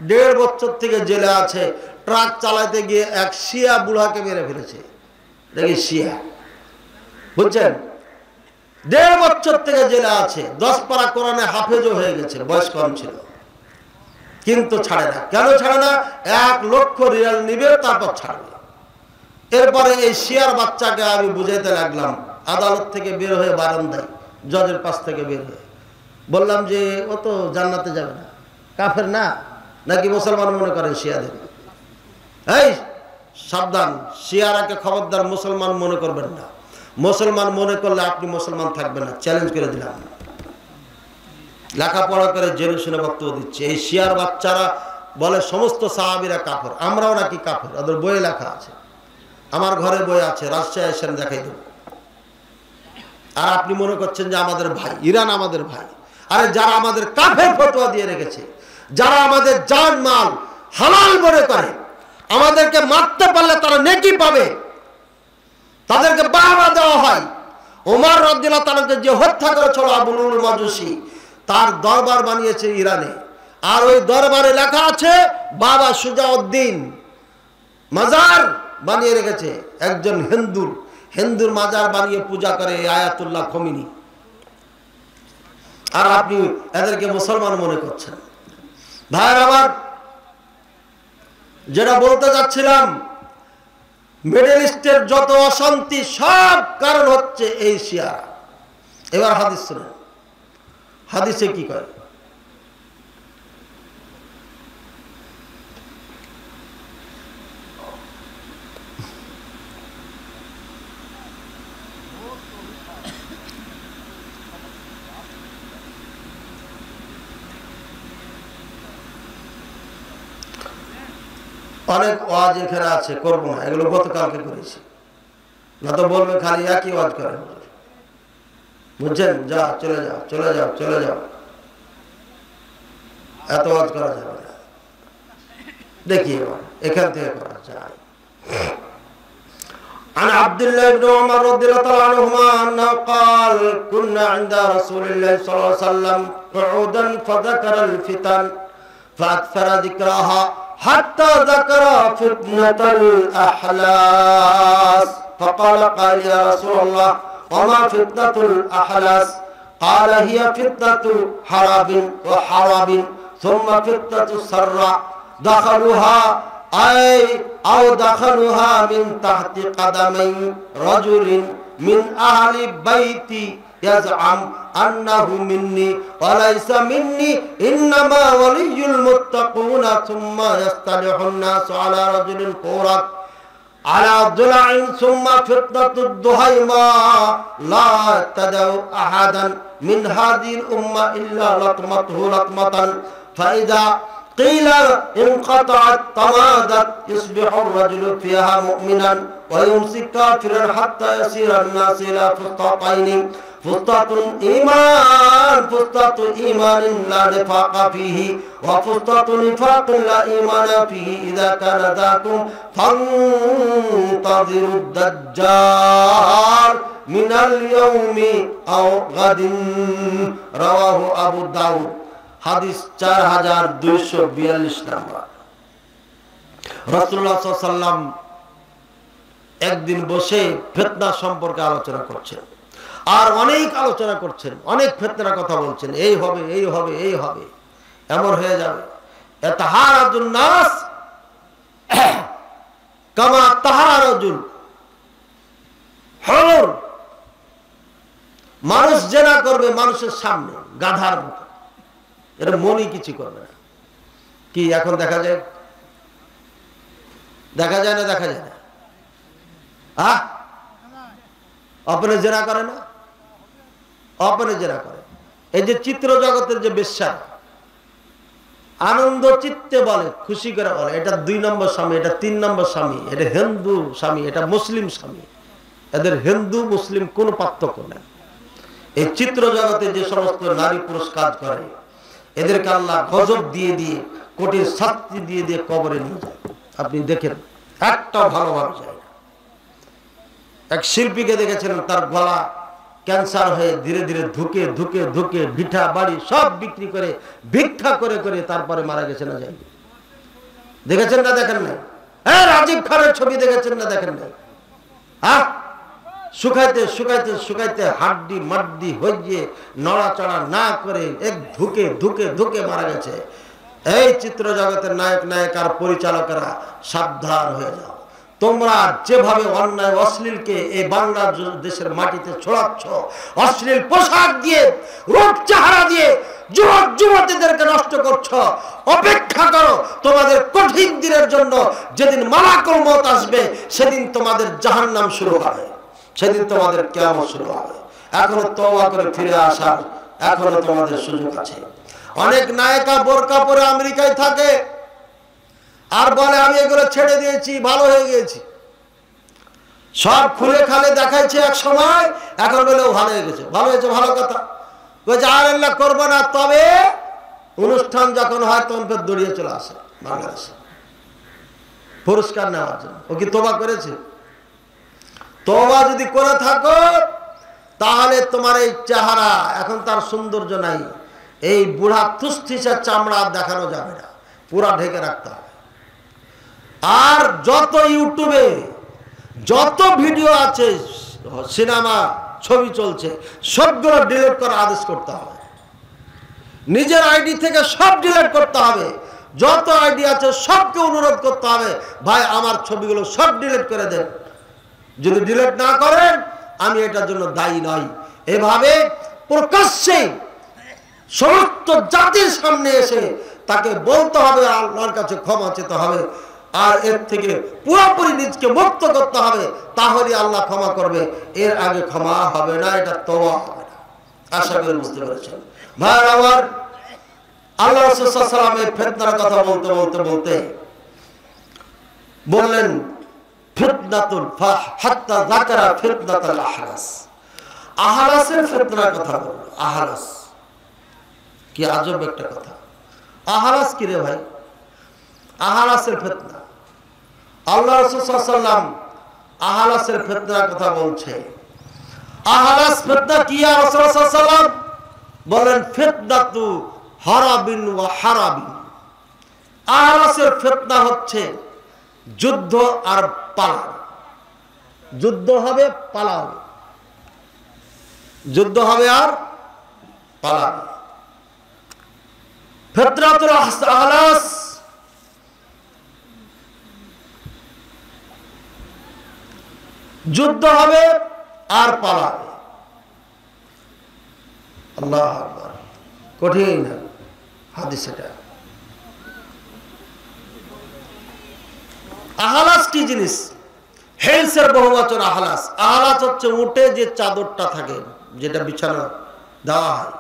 1.5 বছর থেকে জেলে আছে। ট্রাক চালাতে গিয়ে এক শিয়া বুড়াকে মেরে ফেলেছে। দেখি শিয়া, বুঝছেন? 1.5 বছর থেকে জেলে আছে। 10 পারা কোরআনে হাফেজও হয়ে গেছে, বয়স কম ছিল, কিন্তু ছাড়ে না। কেন ছাড়ে না? 1 লক্ষ রিয়াল নিবে, তারপর ছাড়বে। এরপরে এই শিয়ার বাচ্চাকে আমি বুঝাইতে লাগলাম। আদালত থেকে বের হয়ে বারান্দায় জজের পাশ থেকে বের হয়ে বললাম যে ও তো জান্নাতে যাবে না, কাফের না, নাকি মুসলমান মনে করেন শিয়াদের? এই সাবধান, শিয়ারাকে খবরদার মুসলমান মনে করবেন না। মুসলমান মনে করলে আপনি মুসলমান থাকবেন না, চ্যালেঞ্জ করে দিলাম। লেখাপড়া করে জেনে শুনে বক্তব্য দিচ্ছে। এই শিয়ার বাচ্চারা বলে সমস্ত সাহাবীরা কাফের, আমরাও নাকি কাফের। ওদের বইয়ে লেখা আছে, আমার ঘরে বই আছে, রাজশাহী এসে দেখাই দেব। আর আপনি মনে করছেন যে আমাদের ভাই, ইরান আমাদের ভাই। আরে যারা আমাদের কাফের ফতোয়া দিয়ে রেখেছে, যারা আমাদের জান মাল হালাল মনে করে, আমাদেরকে মারতে পারলে তারা নেকি পাবে, তাদেরকে বাহবা দেওয়া হয়। ওমর রাদিয়াল্লাহু তাআলাকে যে হত্যা করেছিল আবু লুলুল মাজুসি, তার দরবার বানিয়েছে ইরানে। আর ওই দরবারে লেখা আছে বাবা সুজাউদ্দিন মাজার বানিয়ে রেখেছে। একজন হিন্দুর মাজার বানিয়ে পূজা করে আয়াতুল্লাহ খমিনি। আর আপনি এদেরকে মুসলমান মনে করছেন। ভাইয়ের আমার, যেটা বলতে যাচ্ছিলাম, মিডল ইস্টের যত অশান্তি সব কারণ হচ্ছে এই শিয়া। এবার হাদিস শুনুন, হাদিসে কি করে। অনেক ওয়াজ এখানে আছে, করবো না, এগুলো গতকালকে করেছি, না তো বলবে খালি একই ওয়াজ করে, বুঝছেন? যা চলে যাও, চলে যাও, চলে যাও, এত ওয়াজ করা যাবে না। দেখি এখান থেকে করা যায়। عن عبد الله بن عمر رضي الله تعالى عنهما أنه قال كنا عند رسول الله صلى الله عليه وسلم قعودا فذكر الفتن فأكثر ذكرها حتى ذكر فتنة الأحلاس فقال قال يا رسول الله وما فتنة الأحلاس؟ قال هي فتنة حرب وحرب ثم فتنة السراء دخلوها أو دخلوها من تحت قدمي رجل من أهل بيتي يزعم أنه مني وليس مني إنما ولي المتقون ثم يصطلح الناس على رجل قورك على ضلع ثم فتنة الدهيماء لا تدع أحدا من هذه الأمة إلا لطمته لطمة فإذا قيل انقطعت تمادت يصبح الرجل فيها مؤمنا ويمسي كافرا حتى يسير الناس إلى فسطاطين فسطاط إيمان لا نفاق فيه وفسطاط نفاق لا إيمان فيه إذا كان ذاكم فانتظروا الدجال من اليوم أو غد رواه أبو داود হাদিস 4242 নম্বর। রাসূলুল্লাহ সাল্লাল্লাহু আলাইহি ওয়াসাল্লাম একদিন বসে ফিতনা সম্পর্কে আলোচনা করছেন, আর অনেক আলোচনা করছেন, অনেক ফিতনার কথা বলছেন, এই হবে, এই হবে, এই হবে, এমন হয়ে যাবে। তাহারাজুন নাস কামা তাহারাজুল হুর, মানুষ জেনা করবে মানুষের সামনে গাধার মতো, এটা মনই কিছু করবে না। কি এখন দেখা যায়? দেখা যায় না? দেখা যায় না? আপনি জেনা করে না? আপনি জেনা করে। এই যে চিত্র জগতের যে বেশ্যা, আনন্দ চিত্তে বলে, খুশি করে বলে এটা 2 নম্বর স্বামী, এটা 3 নম্বর স্বামী, এটা হিন্দু স্বামী, এটা মুসলিম স্বামী। এদের হিন্দু মুসলিম কোনো পার্থক্য নেই। এই চিত্র জগতে যে সমস্ত নারী পুরুষ কাজ করে, এদেরকে আল্লাহ গজব দিয়ে দিয়ে, কোটির শাস্তি দিয়ে দিয়ে কবরে নিয়ে যায়। আপনি দেখেন, একটাও ভালোভাবে যায় না। এক শিল্পীকে দেখেছেন, তার গলা ক্যান্সার হয়ে ধীরে ধীরে ধুকে ধুকে ধুকে ভিটা বাড়ি সব বিক্রি করে ভিক্ষা করে করে তারপরে মারা গেছে না যায়? দেখেছেন না? দেখেন নাই? হ্যাঁ, রাজীব খানের ছবি দেখেছেন না? দেখেন নাই? শুকাইতে শুকাইতে শুকাইতে হাড্ডি মাড্ডি হয়ে নড়াচড়া না করে এক ধুকে ধুকে ধুকে মারা গেছে। এই চিত্র জগতের নায়ক নায়িকার পরিচালকেরা সাবধান হয়ে যাও। তোমরা যেভাবে অন্যায় অশ্লীলকে এই বাংলাদেশের মাটিতে ছড়াচ্ছ, অশ্লীল পোশাক দিয়ে, রূপ চেহারা দিয়ে যুবক যুবতীদেরকে নষ্ট করছ, অপেক্ষা করো তোমাদের কঠিন দিনের জন্য। যেদিন মালাকুল মউত আসবে, সেদিন তোমাদের জাহান্নাম শুরু হবে, সেদিন তোমাদের কিয়ামত শুরু হবে। এখনো তওবা করে ফিরে আসার এখনো তোমাদের সুযোগ আছে। অনেক নায়িকা বোরকা পরে আমেরিকায় থাকে আর বলে আমি এগুলো ছেড়ে দিয়েছি, ভালো হয়ে গেছি, সব খুলে খালে দেখাইছে এক সময়, এখন বলেও ভালো হয়ে গেছে। ভালো হয়েছে, ভালো কথা, বলছে আর আল্লাহ করবো না। তবে অনুষ্ঠান যখন হয় তখন ফের দৌড়িয়ে চলে আসে বাংলাদেশে পুরস্কার নেওয়ার জন্য। ও কি তওবা করেছে? তওবা যদি করে থাকো তাহলে তোমার এই চেহারা, এখন তার সৌন্দর্য নাই, এই বুড়া তুষ্টিসা চামড়া দেখানো যাবে না, পুরা ঢেকে রাখতে হবে। আর যত ইউটিউবে যত ভিডিও আছে, সিনেমা ছবি চলছে, সবগুলো ডিলিট করার আদেশ করতে হবে। নিজের আইডি থেকে সব ডিলিট করতে হবে। যত আইডি আছে সবকে অনুরোধ করতে হবে, ভাই আমার ছবিগুলো সব ডিলিট করে দেন। যদি ডিলিট না করেন আমি এটার জন্য দায়ী নই। এভাবে প্রকাশ্যে সমস্ত জাতির সামনে এসে তাকে বলতে হবে, আল্লাহর কাছে ক্ষমা চেতে হবে, আর এর থেকে পুরোপুরি নিজকে মুক্ত করতে হবে, তাহলে আল্লাহ ক্ষমা করবে। এর আগে ক্ষমা হবে না, এটা তওবা হবে না। আশা করি বুঝতে পেরেছেন ভাই আমার। আল্লাহ রাসূল সাল্লাল্লাহু আলাইহি ওয়াসাল্লামের ফিতনার কথা বলতে বলতে বলতে বললেন ফিতনাতুল হাত্তা যাকারা ফিতনাতুল আহলাস, আহলাসের ফিতনার কথা বলল। আহলাস কি আজব একটা কথা। আহলাস কি রে ভাই? আহলাসের ফিতনা, আল্লাহ রাসূল সাল্লাল্লাহু আলাইহি ওয়াসাল্লাম আহলাসের ফিতনার কথা বলছে। আহলাস ফিতনা কি ইয়া রাসূলুল্লাহ সাল্লাল্লাহু আলাইহি ওয়াসাল্লাম? বলেন ফিতনাতু হারাবিন ওয়া হারাবিন। আহলাসের ফিতনা হচ্ছে যুদ্ধ আর পালানো। যুদ্ধ হবে, পালা হবে, যুদ্ধ হবে আর পালাবে। ফিতনাতুল আহলাস যুদ্ধ হবে আর পালাবে। আল্লাহু আকবার, কঠিন হাদিস এটা। আহলাস কি জিনিস? হেলসের বহুবচন আহলাস। আহলাস হচ্ছে উটে যে চাদরটা থাকে, যেটা বিছানা দেওয়া হয়,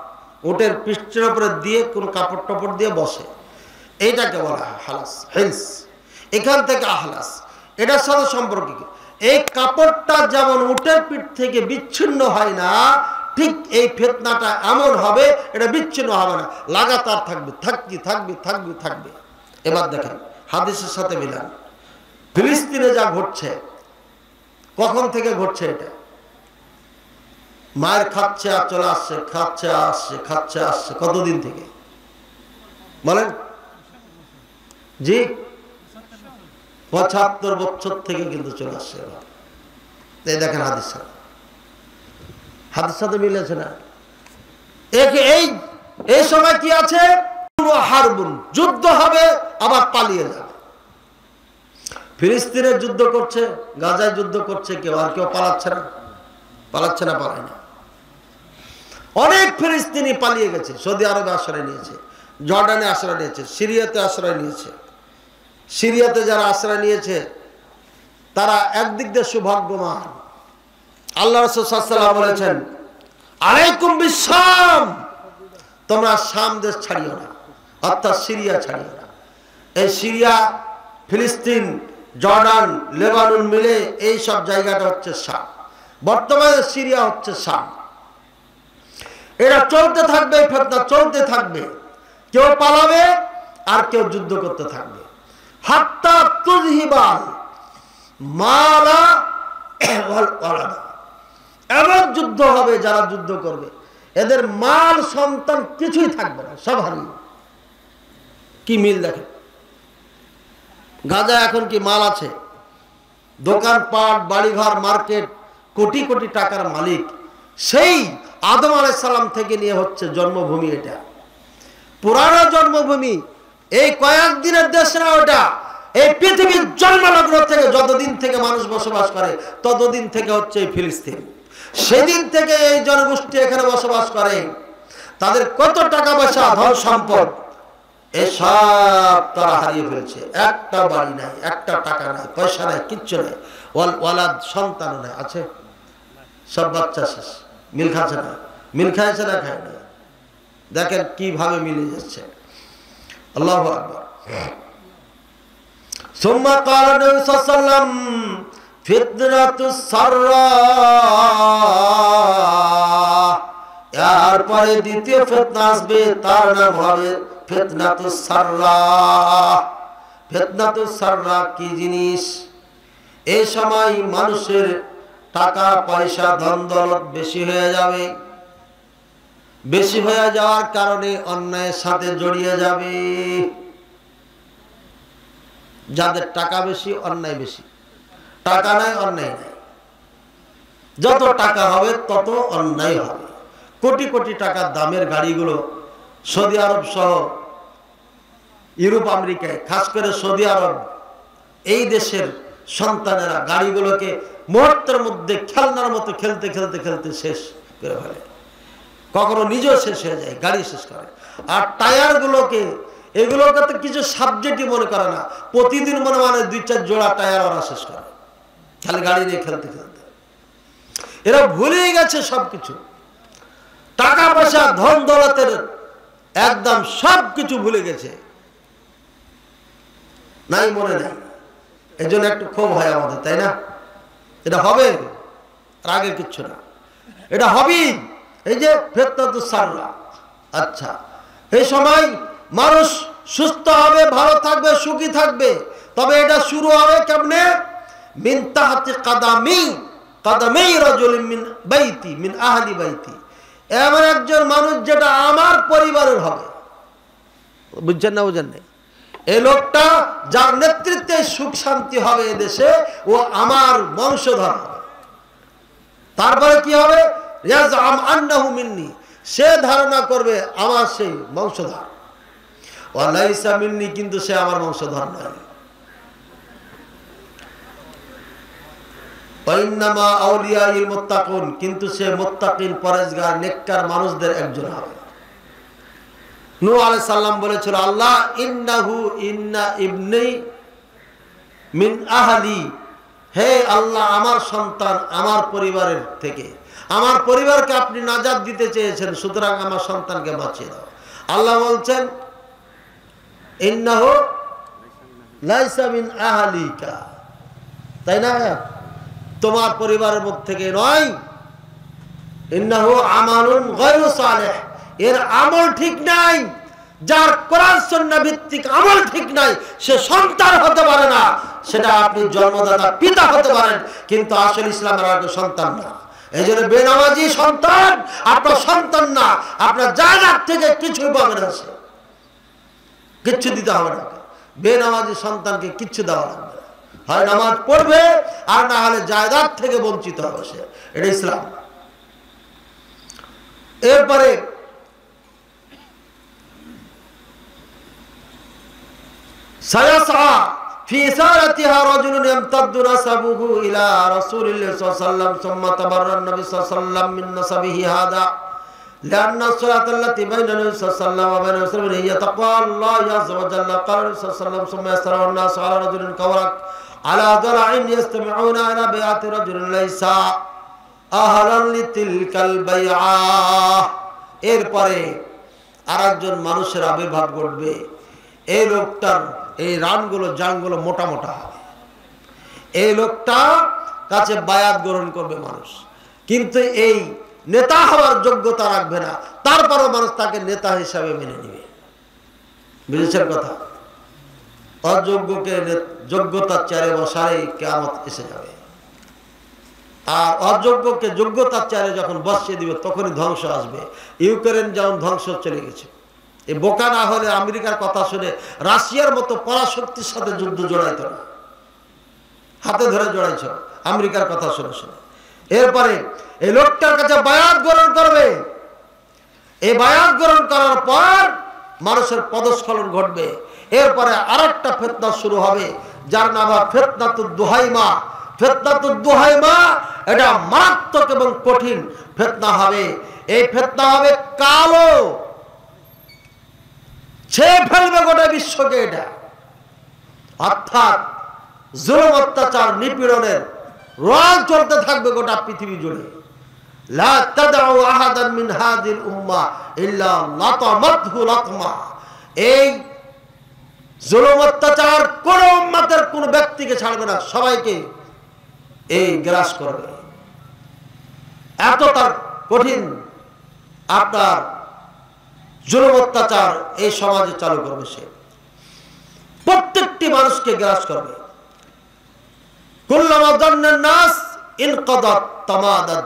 উটের পৃষ্ঠের উপরে দিয়ে কোন কাপড় টাপড় দিয়ে বসে, এইটাকে বলা হয় আহলাস, হেলস। এখান থেকে আহলাস, এটার সাথে সম্পর্কিত। এই কাপড়টা যেমন উটের পিঠ থেকে বিচ্ছিন্ন হয় না, ঠিক এই ফিতনাটা এমন হবে, এটা বিচ্ছিন্ন হবে না, লাগাতার থাকবে, থাকবে। এবার দেখেন হাদিসের সাথে মিলান। ফিলিস্তিনে যা ঘটছে, কখন থেকে ঘটছে এটা? মায়ের খাচ্ছে আর চলে আসছে, খাচ্ছে আসছে, কতদিন থেকে বলেন? জি ৭৫ বছর থেকে কিন্তু চলে আসছে। এই দেখেন হাদিস সাথে মিলেছে না? এই সময় কি আছে? হারবুন, যুদ্ধ হবে, আবার পালিয়ে যাবে। ফিলিস্তিনে যুদ্ধ করছে, গাজায় যুদ্ধ করছে, কেউ আর কেউ পালাচ্ছে না, পালায় না। অনেক ফিলিস্তিনি পালিয়ে গেছে, সৌদি আরবে আশ্রয় নিয়েছে, জর্ডানে আশ্রয় নিয়েছে, সিরিয়াতে আশ্রয় নিয়েছে। সিরিয়াতে যারা আশ্রয় নিয়েছে তারা একদিক দিয়ে সৌভাগ্যবান। আল্লাহ রাসূল সাল্লাল্লাহু আলাইহি ওয়াসাল্লাম বলেছেন, আলাইকুম বিশাম, তোমরা শাম দেশ ছাড়িও না, অর্থাৎ সিরিয়া ছাড়িও না। এই সিরিয়া, ফিলিস্তিন, জর্ডান, লেবানন মিলে এই সব জায়গাটা হচ্ছে শাম। বর্তমানে সিরিয়া হচ্ছে শাম। এটা চলতে থাকবে, ফিতনা চলতে থাকবে। কেউ পালাবে আর কেউ যুদ্ধ করতে থাকবে। হাত্তা তুযহিবাল মালা ওয়াল ওয়ালাদা, এমন যুদ্ধ হবে, যারা যুদ্ধ করবে এদের মাল সন্তান কিছুই থাকবে না, সব হারিয়ে। কি মিল দেখেন, গাজা এখন কি মাল আছে? দোকানপাট, বাড়িঘর, মার্কেট, কোটি কোটি টাকার মালিক সেই আদম আলাইহিস সালাম থেকে নিয়ে হচ্ছে জন্মভূমি। এটা পুরানো জন্মভূমি, এই কয়েকদিনের দেশ না ওটা। এই পৃথিবীর জন্মলগ্ন থেকে যতদিন থেকে মানুষ বসবাস করে ততদিন থেকে হচ্ছে এই ফিলিস্তিন। সেদিন থেকে এই জনগোষ্ঠী এখানে বসবাস করে। তাদের কত টাকা পয়সা, ধন সম্পদ, এসব তারা হারিয়ে ফেলছে। একটা বাড়ি নাই, একটা টাকা নাই, পয়সা নাই, কিচ্ছু নাই, ওয়ালাদ সন্তান নাই, আছে সব বাচ্চা শেষ। মিল খাচ্ছে না, মিল খাইছে না, খায় না। দেখেন কিভাবে মিলে যাচ্ছে। আল্লাহু আকবার। সুম্মা ক্বালা নবী সাল্লাল্লাহু আলাইহি ওয়াসাল্লাম ফিতনাতুস সাররা, এরপরে দ্বিতীয় ফিতনা আসবে, তার নাম হবে ফিতনাতুস সাররা। ফিতনাতুস সাররা কি জিনিস? এই সময় মানুষের টাকা পয়সা, ধন দৌলত বেশি হয়ে যাবে। বেশি হয়ে যাওয়ার কারণে অন্যায়ের সাথে জড়িয়ে যাবে। যাদের টাকা বেশি, অন্যায় বেশি। টাকা নাই, অন্যায় নাই। যত টাকা হবে তত অন্যায় হবে। কোটি কোটি টাকার দামের গাড়িগুলো সৌদি আরব সহ ইউরোপ, আমেরিকায়, খাস করে সৌদি আরব, এই দেশের সন্তানেরা গাড়িগুলোকে মুহূর্তের মধ্যে খেলনার মতো খেলতে খেলতে খেলতে শেষ করে ফেলে। কখনো নিজেও শেষ হয়ে যায়, গাড়ি শেষ করে। আর টায়ার গুলোকে, এগুলোকে তো কিছু সাবজেক্টই মনে করে না, প্রতিদিন মনে মানে 2-4 জোড়া টায়ার ওরা শেষ করে, খালি গাড়ি নিয়ে খেলতে খেলতে। এরা ভুলেই গেছে সবকিছু, টাকা পয়সা, ধন দৌলতের একদম সবকিছু ভুলে গেছে, নাই মনে নাই। এই জন্য একটু ক্ষোভ হয় আমাদের, তাই না? এটা হবে, আর আগের কিচ্ছু না, এটা হবেই। এই যে ফিতনাতুস সাররা, আচ্ছা এই সময় মানুষ সুস্থ হবে, ভালো থাকবে, সুখী থাকবে। তবে এটা শুরু হবে কেমনে? মিন তাহতি কাদামি রাজুলিন মিন বাইতি, মিন আহলি বাইতি। এমন একজন মানুষ যেটা আমার পরিবারের হবে। বুঝছেন না? বুঝেন না? এই লোকটা যার নেতৃত্বে সুখ শান্তি হবে এদেশে, ও আমার বংশধর হবে। তারপরে কি হবে? ইয়াজআম আন্নাহু মিন্নি, সে ধারণা করবে আমার সেই বংশধর। ওয়া লাইসা মিন্নি, কিন্তু সে আমার বংশধর নয়। ওয়াইন্নামা আউলিয়াইল মুত্তাকুন, কিন্তু সে মুত্তাকিন, পরেজগার, নেককার মানুষদের একজন হবে। নূহ আলাইহিস সালাম বলেছিল, আল্লাহ ইন্না ইবনি মিন আহলি, হে আল্লাহ আমার সন্তান আমার পরিবারের থেকে, আমার পরিবারকে আপনি নাজাত দিতে চেয়েছেন, সুতরাং আমার সন্তানকে বাঁচিয়ে দাও। আল্লাহ বলছেন ইন্নাহু লাইসা মিন আহলিকা, তাই না? তোমার পরিবারের মধ্যে থেকে নয়। ইন্নাহু আমালুন গায়রু সালিহ, এর আমল ঠিক নাই। যার কোরআন সুন্নাহ ভিত্তিক আমল ঠিক নাই, সে সন্তান হতে পারে না। সেটা আপনি জন্মদাতা পিতা হতে পারেন, কিন্তু আসলে ইসলামের আগে সন্তান না। এই জন্য বেনামাজি সন্তান আপনার সন্তান না, আপনার জায়গার থেকে কিছুই পাবেন না, সে কিচ্ছু দিতে হবে না। বেনামাজি সন্তানকে কিচ্ছু দেওয়া লাগবে না, হয় নামাজ পড়বে আর না হলে জায়দাত থেকে বঞ্চিত হবে সে। এটা ইসলাম। এরপরে সায়াসা ফি সারাতিহা রাজুলুন ইয়ামতাদ্দু নাসাবুহু ইলা রাসূলিল্লাহি সাল্লাল্লাহু আলাইহি ওয়াসাল্লাম সুম্মা তাবাররা নবী সাল্লাল্লাহু আলাইহি ওয়াসাল্লাম মিন নাসাবিহি হাদা লিআন্না সালাতা আল্লাতী বাইনা নবী সাল্লাল্লাহু আলাইহি ওয়াসাল্লাম ওয়া বাইনা রাসূলিহি হিয়া তাকওয়াল্লাহি আযজা ওয়া জাল্লা। ক্বালা রাসূলুল্লাহ সাল্লাল্লাহু আলাইহি ওয়াসাল্লাম সুম্মা ইয়াসরা আন-নাস আলা রাজুলিন কাওয়ারাক আলা যারা'in ইয়াসতামি'una ইলা বাই'ati রাজুলিন লাইসা আহলান লিতিলকাল বাই'a। এরপরে আরেকজন মানুষের আবির্ভাব ঘটবে। এই লোকটার এই রানগুলো জানগুলো মোটা মোটা হবে। এই লোকটা কাছে বায়াত গ্রহণ করবে মানুষ, কিন্তু এই নেতা হওয়ার যোগ্যতা রাখবে না। তারপরও মানুষ তাকে নেতা হিসাবে মেনে নেবে। বুঝেছেন কথা? অযোগ্যকে যোগ্যতার চেয়ারে বসালে কিয়ামত এসে যাবে। আর অযোগ্যকে যোগ্যতার চেয়ারে যখন বসিয়ে দিবে, তখনই ধ্বংস আসবে। ইউক্রেন যেমন ধ্বংস চলে গেছে। এই বোকা না হলে আমেরিকার কথা শুনে রাশিয়ার মতো পরাশক্তির সাথে যুদ্ধ জড়াইত না, হাতে ধরে জড়াইছ আমেরিকার কথা শুনে শুনে। এরপরে এই লোকটার কাছে বায়াত গ্রহণ করবে। এই বায়াত গ্রহণ করার পর মানুষের পদস্খলন ঘটবে। এরপরে আরেকটা ফিতনা শুরু হবে, যার নাম ফিতনাতুদ দুহাইমা। ফিতনাতুদ দুহাইমা এটা মারাত্মক এবং কঠিন ফিতনা হবে। এই ফিতনা হবে কালো, ছেয়ে ফেলবে গোটা বিশ্বকে। এটা অর্থাৎ জুলুম, অত্যাচার, নিপীড়নের রোল চলতে থাকবে গোটা পৃথিবী জুড়ে। লা তাদউ আহাদান মিন হাযিল উম্মাহ ইল্লা লাতামাতহু লাতমা। এই জুলুম, অত্যাচার কোন উম্মতের কোন ব্যক্তিকে ছাড়বে না, সবাইকে এই গ্রাস করবে। এত তার কঠিন আপনার জুলুম, অত্যাচার এই সমাজে চালু করবে। সে প্রত্যেকটি মানুষকে গ্রাস করবে। কুল্লামা যান্নান নাস ইনকাদাত তামাদাত।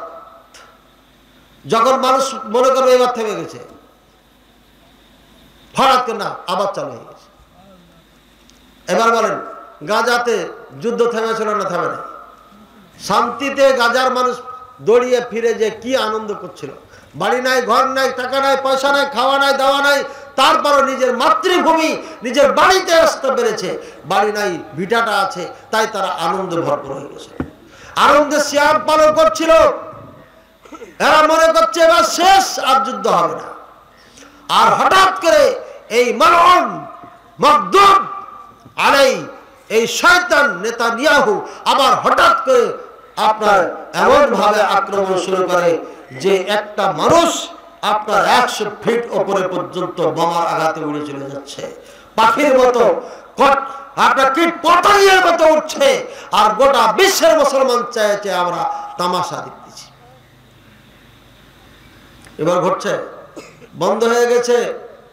যখন মানুষ মনে করবে এবার থেমে গেছে, হঠাৎ করে না আবার চালু হয়ে গেছে। এবার বলেন, গাজাতে যুদ্ধ থেমেছিল না? থেমে নাই। শান্তিতে গাজার মানুষ দৌড়িয়ে ফিরে যে কি আনন্দ করছিল। বাড়ি নাই, ঘর নাই, টাকা নাই, পয়সা নাই, খাওয়া নাই, দাওয়া নাই, তারপরও নিজের মাতৃভূমি, নিজের বাড়িতে আসতে পেরেছে। বাড়ি নাই, ভিটাটা আছে, তাই তারা আনন্দে ভরপুর হয়ে গেছে। আনন্দে সিয়াম পালন করছিল। এরা মনে করছে এবার শেষ, আর যুদ্ধ হবে না। আর হঠাৎ করে এই মালউন মাগদুব আলাই, এই শয়তান নেতানিয়াহু আবার হঠাৎ করে আপনার এমন ভাবে আক্রমণ শুরু করে যে একটা মানুষ আপনার 100 ফিট উপরে পর্যন্ত বোমার আঘাতে উড়ে চলে যাচ্ছে। পাখির মতো, আপনার কীট পতঙ্গের মতো উঠছে, আর গোটা বিশ্বের মুসলমান চাইছে আমরা তামাশা দেখতেছি। এবার ঘটছে, বন্ধ হয়ে গেছে,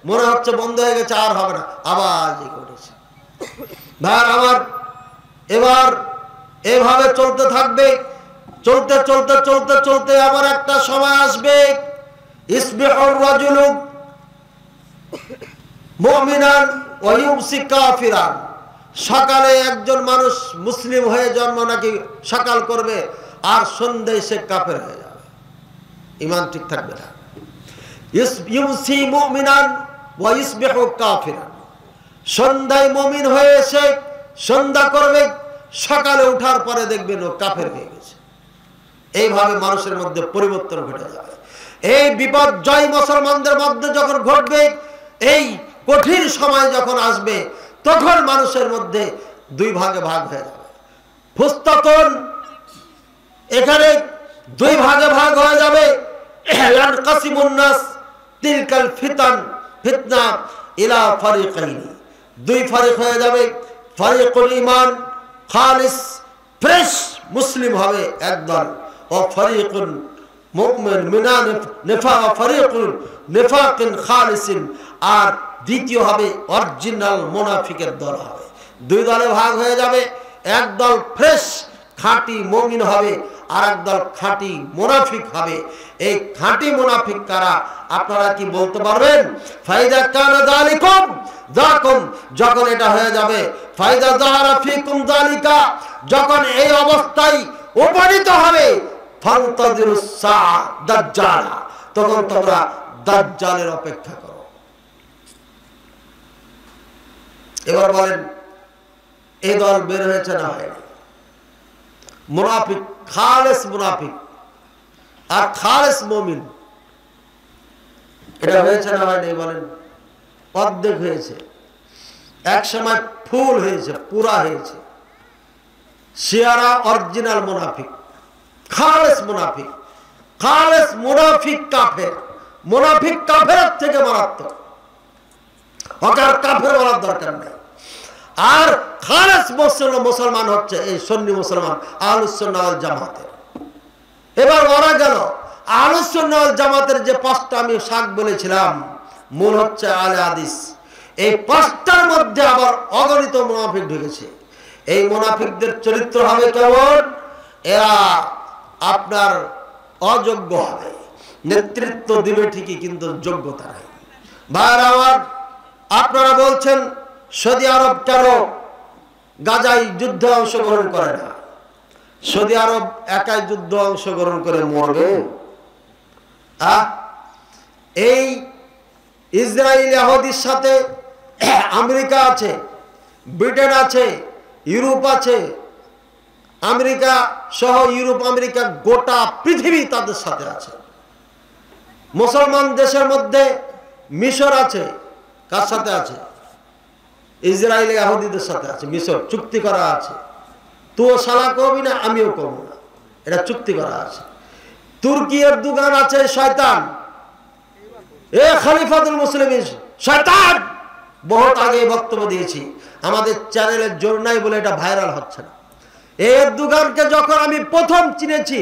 মনে হচ্ছে বন্ধ হয়ে গেছে, আর হবে না, আবার ঘটেছে। ভাই আমার, এবার এভাবে চলতে থাকবে, চলতে চলতে চলতে চলতে আবার একটা সময় আসবে, ইসবিহুর রাজুলু মুমিনান ওয়া ইউমসি কাফিরান। সকালে একজন মানুষ মুসলিম হয়ে জন্ম নাকি সকাল করবে, আর সন্ধ্যায় সে কাফের হয়ে যাবে, ঈমান ঠিক থাকবে না। ইউমসি মুমিনান ওয়া ইসবিহু কাফিরান, সন্ধ্যায় মুমিন হয়ে এসে সন্ধ্যা করবে, সকালে ওঠার পরে দেখবেন ও কাফের হয়ে গেছে। এইভাবে মানুষের মধ্যে পরিবর্তন ঘটে যাবে। এই বিপর্যয় মুসলমানদের মধ্যে যখন ঘটবে, এই কঠিন সময় যখন আসবে, তখন মানুষের মধ্যে দুই ভাগে ভাগ হয়ে যাবে। ফুস্তাতুন, এখানে দুই ভাগে ভাগ হয়ে যাবে। ইয়ানকাসিমুন নাস তিলকাল ফিতনা ইলা ফারিকাইনি, দুই ফারিক হয়ে যাবে। ফারিকুল ঈমান খালিস ফ্রেশ মুসলিম হবে একদল, ও ফারিকুল মুমিন মিনান নিফাক, ফারিকুল নিফাকিন খালিসিন, আর দ্বিতীয় হবে অরিজিনাল মুনাফিকের দল হবে। দুই দলে ভাগ হয়ে যাবে, একদল ফ্রেশ খাঁটি মুমিন হবে, আর একদল খাঁটি মুনাফিক হবে। এই খাঁটি মুনাফিক কারা আপনারা কি বলতে পারবেন? ফাইদা কানা যালিকুম যাকুম, যখন এটা হয়ে যাবে, ফাইদা যাহারা ফিকুম যালিকা, যখন এই অবস্থায় উপনীত হবে, ফান্তাযিরুস সাআ দাজ্জাল, তখন তোমরা দাজ্জালের অপেক্ষা করো। এবার বলেন, এই দল বের হয়েছে না হয়নি? মুনাফিক, খালেস মুনাফিক আর খালেস মুমিন, এটা হয়েছে না হয়নি? বলেন, অর্ধেক হয়েছে, এক সময় ফুল হয়েছে, পুরা হয়েছে। শিয়ারা অরিজিনাল মুনাফিক, খালেস মুনাফিক। খালেস মুনাফিক কাফের, মুনাফিক কাফের থেকে মারাত্মক, ওকে আর কাফের বলার দরকার নেই। আর খালেস মুসলমান হচ্ছে এই সুন্নি মুসলমান, আহলুস সুন্নাহ ওয়াল জামাতের। এবার ওরা গেল আহলুস সুন্নাহ ওয়াল জামাতের যে পাঁচটা আমি শাখ বলেছিলাম, মূল হচ্ছে আহলে হাদিস। এই পাঁচটার মধ্যে আবার অগণিত মুনাফিক ঢুকেছে। এই মুনাফিকদের চরিত্র হবে কেমন? এরা আপনার অযোগ্য হবে, নেতৃত্ব দিবে ঠিকই, কিন্তু যোগ্যতা নাই। ভাইরা আমার, আপনারা বলছেন সৌদি আরব কেন গাজায় যুদ্ধে অংশগ্রহণ করে না? সৌদি আরব একাই যুদ্ধ অংশগ্রহণ করে মরবে? এই ইসরায়েল ইহুদির সাথে আমেরিকা আছে, ব্রিটেন আছে, ইউরোপ আছে, আমেরিকা সহ ইউরোপ আমেরিকা গোটা পৃথিবী তাদের সাথে আছে। মুসলমান দেশের মধ্যে মিশর আছে, কার সাথে আছে? ইসরায়েল ইহুদিদের সাথে আছে। মিশর চুক্তি করা আছে, তুও সালা করবি না, আমিও করব না, এটা চুক্তি করা আছে। তুর্কি এরদোগান আছে শয়তান, এ খলিফাতুল মুসলিমিন শয়তান। বহুত আগে বক্তব্য দিয়েছি, আমাদের চ্যানেলের জোর নাই বলে এটা ভাইরাল হচ্ছে না। এই এরদোগানকে যখন আমি প্রথম চিনেছি,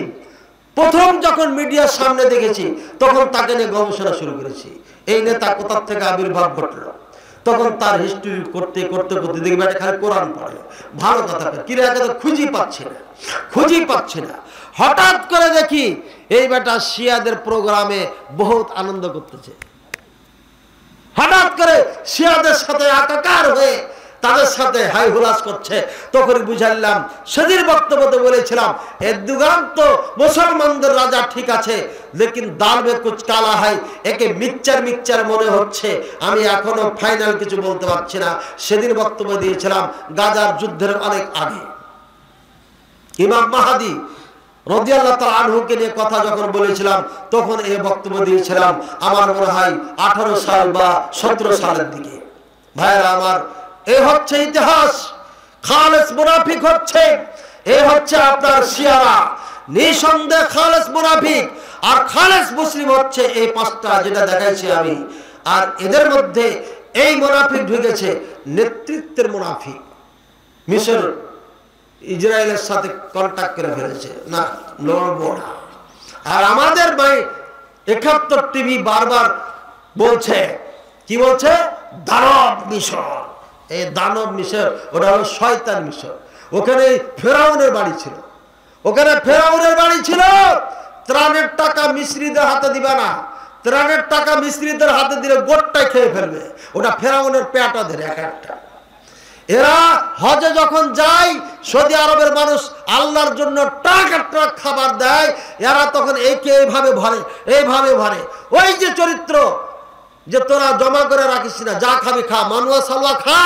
প্রথম যখন মিডিয়ার সামনে দেখেছি, তখন তাকে নিয়ে গবেষণা শুরু করেছি। এই নেতা কোথা থেকে আবির্ভাব ঘটলো, তখন তার হিস্ট্রি করতে করতে করতে দেখবে এটা খালি কোরআন পড়ে, ভালো কথা কিরাকে তো খুঁজি পাচ্ছে না। হঠাৎ করে দেখি এই বেটা শিয়াদের প্রোগ্রামে বহুত আনন্দ করতেছে। হঠাৎ করে শিয়াদের সাথে একাকার হয়ে তাদের সাথে হাই হুলাস করছে। তখন বুঝাইলাম, সেদিন বক্তব্যতে বলেছিলাম, এরদোগান তো মুসলমানদের রাজা ঠিক আছে, লেকিন দাল মে কুছ কালা হয়, একে মিচ্চার মনে হচ্ছে। আমি এখনো ফাইনাল কিছু বলতে পারছি না। সেদিন বক্তব্য দিয়েছিলাম গাজার যুদ্ধের অনেক আগে। ইমাম মাহাদি রাদিয়াল্লাহু তাআলা আনহুকে নিয়ে কথা যখন বলেছিলাম, তখন এই বক্তব্য দিয়েছিলাম আমার মনে হয় 18 সাল বা 17 সালের দিকে। ভাইরা আমার, এ হচ্ছে ইতিহাস। খালেস মুনাফিক হচ্ছে, এ হচ্ছে আপনার শিয়ারা, নিঃসন্দেহ খালেস মুনাফিক। আর খালেস মুসলিম হচ্ছে এই পাঁচটা যেটা দেখাইছি আমি। আর এদের মধ্যে এই মুনাফিক ঢুকেছে, নেতৃত্বের মুনাফিক। মিশর ইসরায়েলের সাথে কন্ট্যাক্ট করে ফেলেছে, না লড়বো না। আর আমাদের ভাই ৭১ টিভি বারবার বলছে, কি বলছে? দানব মিশর। এই দানব মিশর ওটা হলো শয়তান মিশর। ওখানে ফেরাউনের বাড়ি ছিল, ওখানে ফেরাউনের বাড়ি ছিল। ত্রাণের টাকা মিস্ত্রিদের হাতে দিবে না, ত্রাণের টাকা মিস্ত্রিদের হাতে দিলে গোটটাই খেয়ে ফেলবে। ওটা ফেরাউনের পেটা ধরে এক একটা। এরা হজে যখন যায়, সৌদি আরবের মানুষ আল্লাহর জন্য ট্রাক ট্রাক খাবার দেয়, এরা তখন একে এইভাবে ভরে, এইভাবে ভরে। ওই যে চরিত্র যে তোরা জমা করে রাখিস না, যা খাবি খা, মানুয়া সালুয়া খা,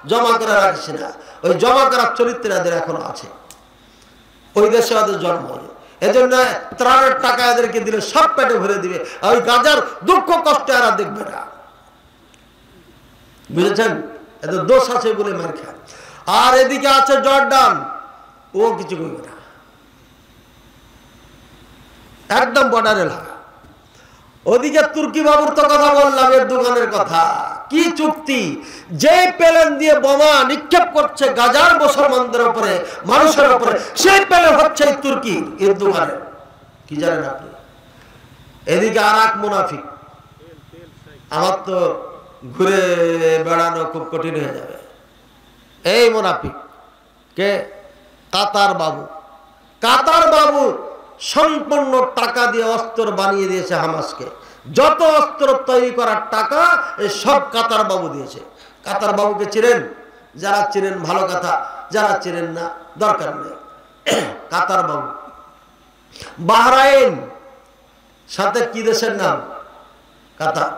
জমা করে রাখিস না, ওই জমা করার চরিত্র এদের এখনো আছে। ওই দেশে ওদের জন্ম। এজন্য ত্রাণের টাকা এদেরকে দিলে সব পেটে ভরে দিবে। ওই গাজার দুঃখ কষ্ট এরা দেখবে না, বুঝেছেন? এদের দোষ আছে বলে মার খায়। আর এদিকে আছে জর্ডান, ও কিছু করবে না, একদম বর্ডার এলাকা। ওদিকে তুর্কি বাবুর তো কথা বললাম, এর দোকানের কথা। কি চুক্তি! যে প্লেন দিয়ে বোমা নিক্ষেপ করছে গাজার মুসলমানদের উপরে, মানুষের উপরে, সেই প্লেন হচ্ছে এই তুর্কি এর দোকানে। কি জানেন আপনি? এদিকে আর এক মুনাফিক, আমার তো ঘুরে বেড়ানো খুব কঠিন হয়ে যাবে। এই মুনাফিক কে? কাতার বাবু। কাতার বাবু সম্পূর্ণ টাকা দিয়ে অস্ত্র বানিয়ে দিয়েছে হামাসকে। যত অস্ত্র তৈরি করার টাকা এই সব কাতার বাবু দিয়েছে। কাতার বাবুকে চিনেন? যারা চিনেন ভালো কথা, যারা চিনেন না দরকার নেই। কাতার বাবু। বাহরাইন সাথে কি দেশের নাম? কাতার।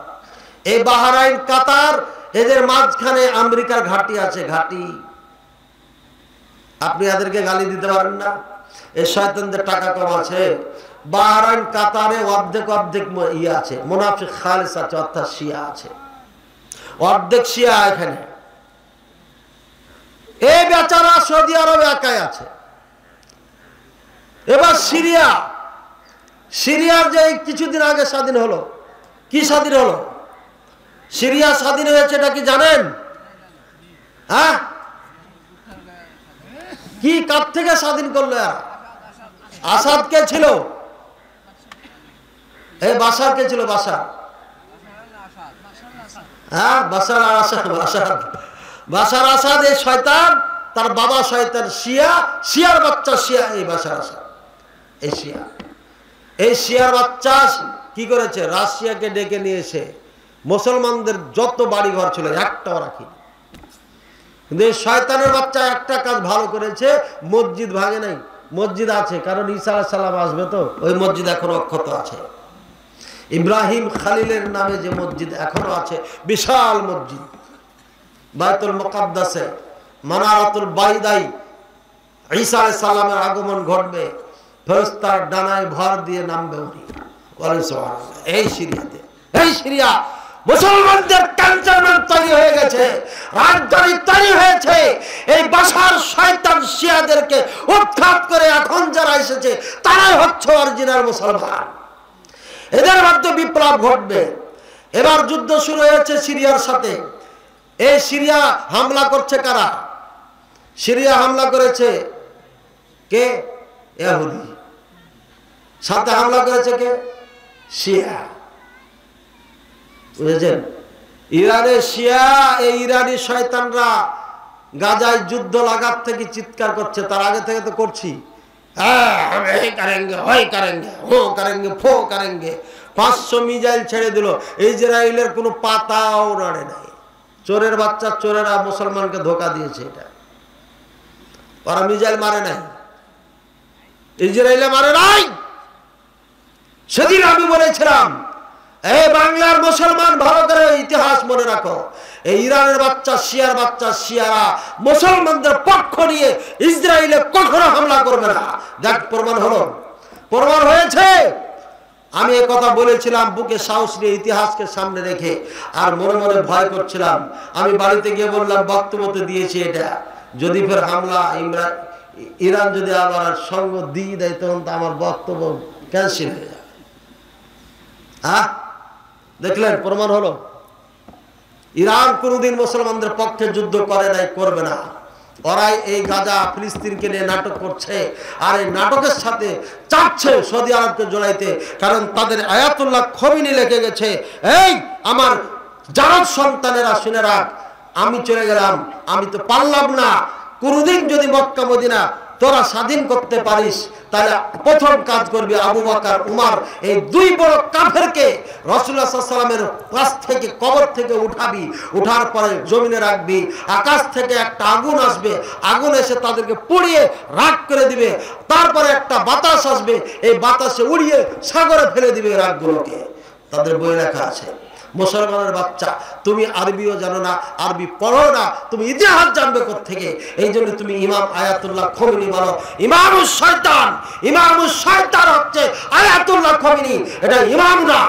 এই বাহরাইন কাতার, এদের মাঝখানে আমেরিকার ঘাঁটি আছে। ঘাঁটি আপনি এদেরকে গালি দিতে পারেন না, এই শয়তানদের টাকা কম আছে। বাহরাইন কাতারে অর্ধেক অর্ধেক ইয়ে আছে, মুনাফিক খালিস আছে, অর্থাৎ শিয়া আছে, অর্ধেক শিয়া এখানে। এই বেচারা সৌদি আরবে একাই আছে। এবার সিরিয়া, সিরিয়ার যে কিছুদিন আগে স্বাধীন হলো, কি স্বাধীন হলো? সিরিয়া স্বাধীন হয়েছে এটা কি জানেন? হ্যাঁ, কি কার থেকে স্বাধীন করলো? আসাদ কে ছিল? এই বাশার কে ছিল? বাশার, হ্যাঁ বাশার আর আসাদ। বাশার আসাদ এই শয়তান, তার বাবা শয়তান শিয়া, শিয়ার বাচ্চা শিয়া। এই বাশার আসাদ এই শিয়া, এই শিয়ার বাচ্চা কি করেছে? রাশিয়াকে ডেকে নিয়ে এসে মুসলমানদের যত বাড়ি ঘর ছিল একটাও রাখি। কিন্তু এই শয়তানের বাচ্চা একটা কাজ ভালো করেছে, মসজিদ ভাঙে নাই। মসজিদ আছে, কারণ ঈসা আলাইহিস সালাম আসবে, তো ওই মসজিদ এখনো অক্ষত আছে। ইব্রাহিম খালিলের নামে যে মসজিদ এখনো আছে, বিশাল মসজিদ। বাইতুল মুকাদ্দাসে মানারাতুল বাইদাই ঈসা আলাইহিস সালামের আগমন ঘটবে, ফেরেশতার ডানায় ভর দিয়ে নামবে উনি। এই সিরিয়াতে, এই সিরিয়া মুসলমানদের ক্যান্টনমেন্ট তৈরি হয়ে গেছে, রাজধানী তৈরি হয়েছে। এই বাশার শয়তান শিয়াদেরকে উৎখাত করে এখন যারা এসেছে তারাই হচ্ছে অরিজিনাল মুসলমান। এদের মধ্যে বিপ্লব ঘটবে। এবার যুদ্ধ শুরু হয়েছে সিরিয়ার সাথে। এই সিরিয়া হামলা করছে কারা? সিরিয়া হামলা করেছে কে? ইহুদি। সাথে হামলা করেছে কে? শিয়া। বুঝেছেন? ইরানের শিয়া, এই ইরানি শয়তানরা গাজায় যুদ্ধ লাগার থেকে চিৎকার করছে। তার আগে থেকে তো করছি, এই করেঙ্গে, ওই করেঙ্গে, ও করেঙ্গে, ফো করেঙ্গে। 500 মিসাইল ছেড়ে দিল, ইসরায়েলের কোনো পাতাও নাড়ে নাই। চোরের বাচ্চা চোরেরা মুসলমানকে ধোকা দিয়েছে। এটা ওরা মিসাইল মারে নাই, ইসরায়েলে মারে নাই। সেদিন আমি বলেছিলাম, এই বাংলার মুসলমান ভালো করে ইতিহাস মনে রাখো, এই ইরানের বাচ্চা শিয়ার বাচ্চা শিয়ারা মুসলমানদের পক্ষ নিয়ে ইসরায়েলে কখনো হামলা করবে না। দেখ প্রমাণ হলো, প্রমাণ হয়েছে। আমি এই কথা বলেছিলাম বুকে সাহস নিয়ে, ইতিহাসকে সামনে রেখে, আর মনে মনে ভয় করছিলাম। আমি বাড়িতে গিয়ে বললাম, বক্তব্য তো দিয়েছি, এটা যদি ফের হামলা ইরান যদি আবার সঙ্গ দিয়ে দেয়, তখন তো আমার বক্তব্য ক্যান্সেল হয়ে যাবে। দেখলেন প্রমাণ হলো। ইরান কোনোদিন মুসলমানদের পক্ষে যুদ্ধ করে নাই, করবে না। ওরাই এই গাজা ফিলিস্তিনকে নিয়ে নাটক করছে, আর এই নাটকের সাথে চাচ্ছে সৌদি আরবকে জড়াইতে। কারণ তাদের আয়াতুল্লাহ খমিনি লিখে গেছে, এই আমার জারদ সন্তানেরা শুনে রাখ, আমি চলে গেলাম, আমি তো পারলাম না, কোনোদিন যদি মক্কা মদিনা তোরা স্বাধীন করতে পারিস, তাহলে প্রথম কাজ করবি আবু বকর উমর, এই দুই বড় কাফেরকে রাসূলুল্লাহ সাল্লাল্লাহু আলাইহি ওয়াসাল্লামের পাশ থেকে, কবর থেকে উঠাবি, উঠার পরে জমিনে রাখবি, আকাশ থেকে একটা আগুন আসবে, আগুন এসে তাদেরকে পুড়িয়ে রাখ করে দিবে, তারপরে একটা বাতাস আসবে, এই বাতাসে উড়িয়ে সাগরে ফেলে দিবে রাখগুলোকে। তাদের বই লেখা আছে। মুসলমানের বাচ্চা, তুমি আরবিও জানো না, আরবি পড়ো না, তুমি ইতিহাস জানবে কোত্থেকে? এই জন্য তুমি ইমাম আয়াতুল্লাহ খমিনি বলো। ইমামুস শয়তান, ইমামুস শয়তান হচ্ছে আয়াতুল্লাহ খমিনি, এটা ইমাম না।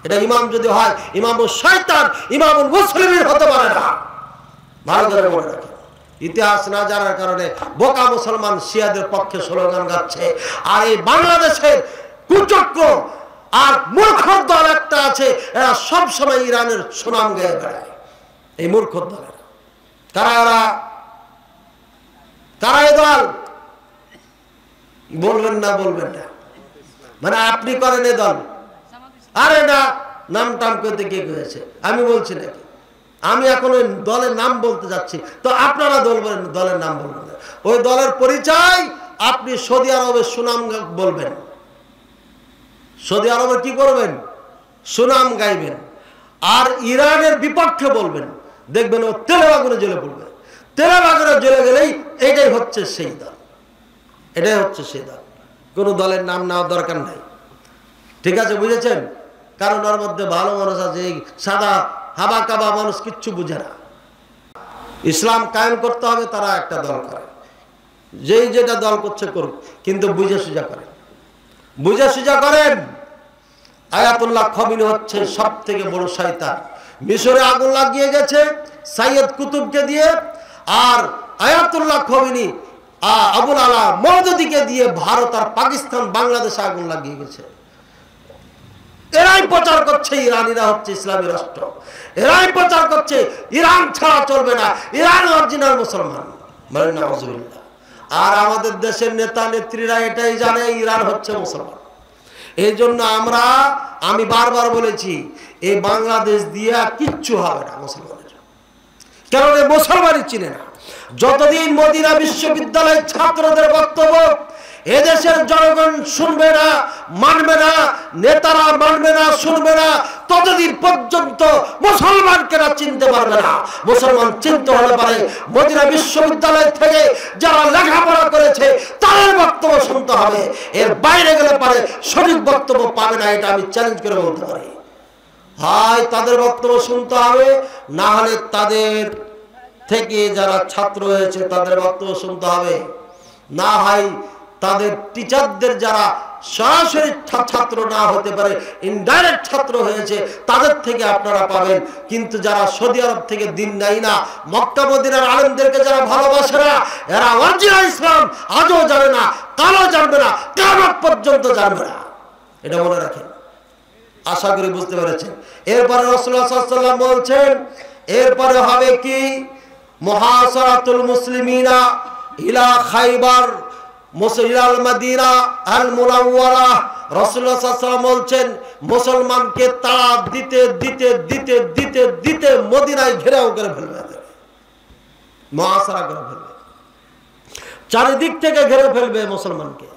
এটা ইমাম যদি হয় ইমামুস শয়তান, ইমামুল মুসলিমিন হতে পারে না। ভালো করে মনে রাখো। ইতিহাস না জানার কারণে বোকা মুসলমান শিয়াদের পক্ষে স্লোগান গাচ্ছে। আর এই বাংলাদেশের কুচক্র আর মূর্খ দল একটা আছে, এরা সবসময় ইরানের সুনাম গেয়ে বেড়ায়। এই মূর্খ দলের কারা? এরা কারা? এই দল বলবেন না, বলবেন না মানে আপনি করেন এই দল? আরে না, নাম টাম করতে কে করেছে? আমি বলছি নাকি? আমি এখন ওই দলের নাম বলতে যাচ্ছি, তো আপনারা দলের নাম বলবেন না। ওই দলের পরিচয় আপনি সৌদি আরবের সুনাম বলবেন, সৌদি আরবের কি করবেন? সুনাম গাইবেন, আর ইরানের বিপক্ষে বলবেন, দেখবেন ও তেলে আগুনে জ্বলে পড়বে। তেলে আগুনে জ্বলে গেলেই এটাই হচ্ছে সেই দল, এটাই হচ্ছে সেই দল। কোনো দলের নাম নেওয়ার দরকার নাই, ঠিক আছে? বুঝেছেন? কারণ ওর মধ্যে ভালো মানুষ আছে, এই সাদা হাবা কাবা মানুষ কিচ্ছু বুঝে না। ইসলাম কায়েম করতে হবে, তারা একটা দল করে, যেই যেটা দল করছে করুক, কিন্তু বুঝে সুঝা করেন, বুঝে সুঝা করেন। আয়াতুল্লাহ খমিনি হচ্ছে সব থেকে বড় শয়তান। মিশরে আগুন লাগিয়ে গেছে সাইয়দ কুতুবকে দিয়ে, আর আয়াতুল্লাহ খমিনি আবুল আলা মওদুদিকে দিয়ে ভারত আর পাকিস্তান বাংলাদেশে আগুন লাগিয়ে গেছে। এরাই প্রচার করছে ইরানিরা হচ্ছে ইসলামী রাষ্ট্র, এরাই প্রচার করছে ইরান ছাড়া চলবে না, ইরান অরিজিনাল মুসলমান। বলেন নাউজুবিল্লাহ। আর আমাদের দেশের নেতা নেত্রীরা এটাই জানে ইরান হচ্ছে মুসলমান। এই জন্য আমি বারবার বলেছি, এই বাংলাদেশ দিয়ে কিচ্ছু হবে না মুসলমানের, কারণ এই মুসলমানই চিনে না। যতদিন মদিনা বিশ্ববিদ্যালয়ের ছাত্রদের বক্তব্য এদেশের জনগণ শুনবে না, মানবে না, নেতারা মানবে না, শুনবে না, ততদিন পর্যন্ত মুসলমানকে চিনতে পারবে না। মুসলমান চিনতে হলে পারে মদিনা বিশ্ববিদ্যালয় থেকে যারা লেখাপড়া করেছে তাদের বক্তব্য শুনতে হবে, এর বাইরে গেলে পারে সঠিক বক্তব্য পাবে না। এটা আমি চ্যালেঞ্জ করে বলতে পারি। হয় তাদের বক্তব্য শুনতে হবে, না হলে তাদের থেকে যারা ছাত্র হয়েছে তাদের বক্তব্য শুনতে হবে, না হয় তাদের টিচারদের যারা সরাসরি ছাত্র না হতে পারে, ইনডাইরেক্ট ছাত্র হয়েছে, তাদের থেকে আপনারা পাবেন। কিন্তু যারা সৌদি আরব থেকে দিন নেয় না, মক্কা মদিনার আলেমদেরকে যারা ভালোবাসে না, এরা অরিজিনাল ইসলাম আজও জানে না, কালও জানবে না, কিয়ামত পর্যন্ত জানবে না। এটা মনে রাখেন। আশা করি বুঝতে পেরেছেন। এরপরে রাসূলুল্লাহ সাল্লাল্লাহু আলাইহি ওয়াসাল্লাম বলছেন, এরপরে হবে কি? মুহাসারাতুল মুসলিমিনা ইলা খাইবার মুসলিমাল মাদিনা আল মুনাওয়ারা। রাসূলুল্লাহ সাল্লাল্লাহু আলাইহি ওয়াসাল্লাম বলছেন, মুসলমানকে তাড়া দিতে দিতে দিতে দিতে দিতে মদিনায় ঘেরাও করে ফেলবে, মুহাসারা করে ফেলবে, চারিদিক থেকে ঘিরে ফেলবে মুসলমানকে।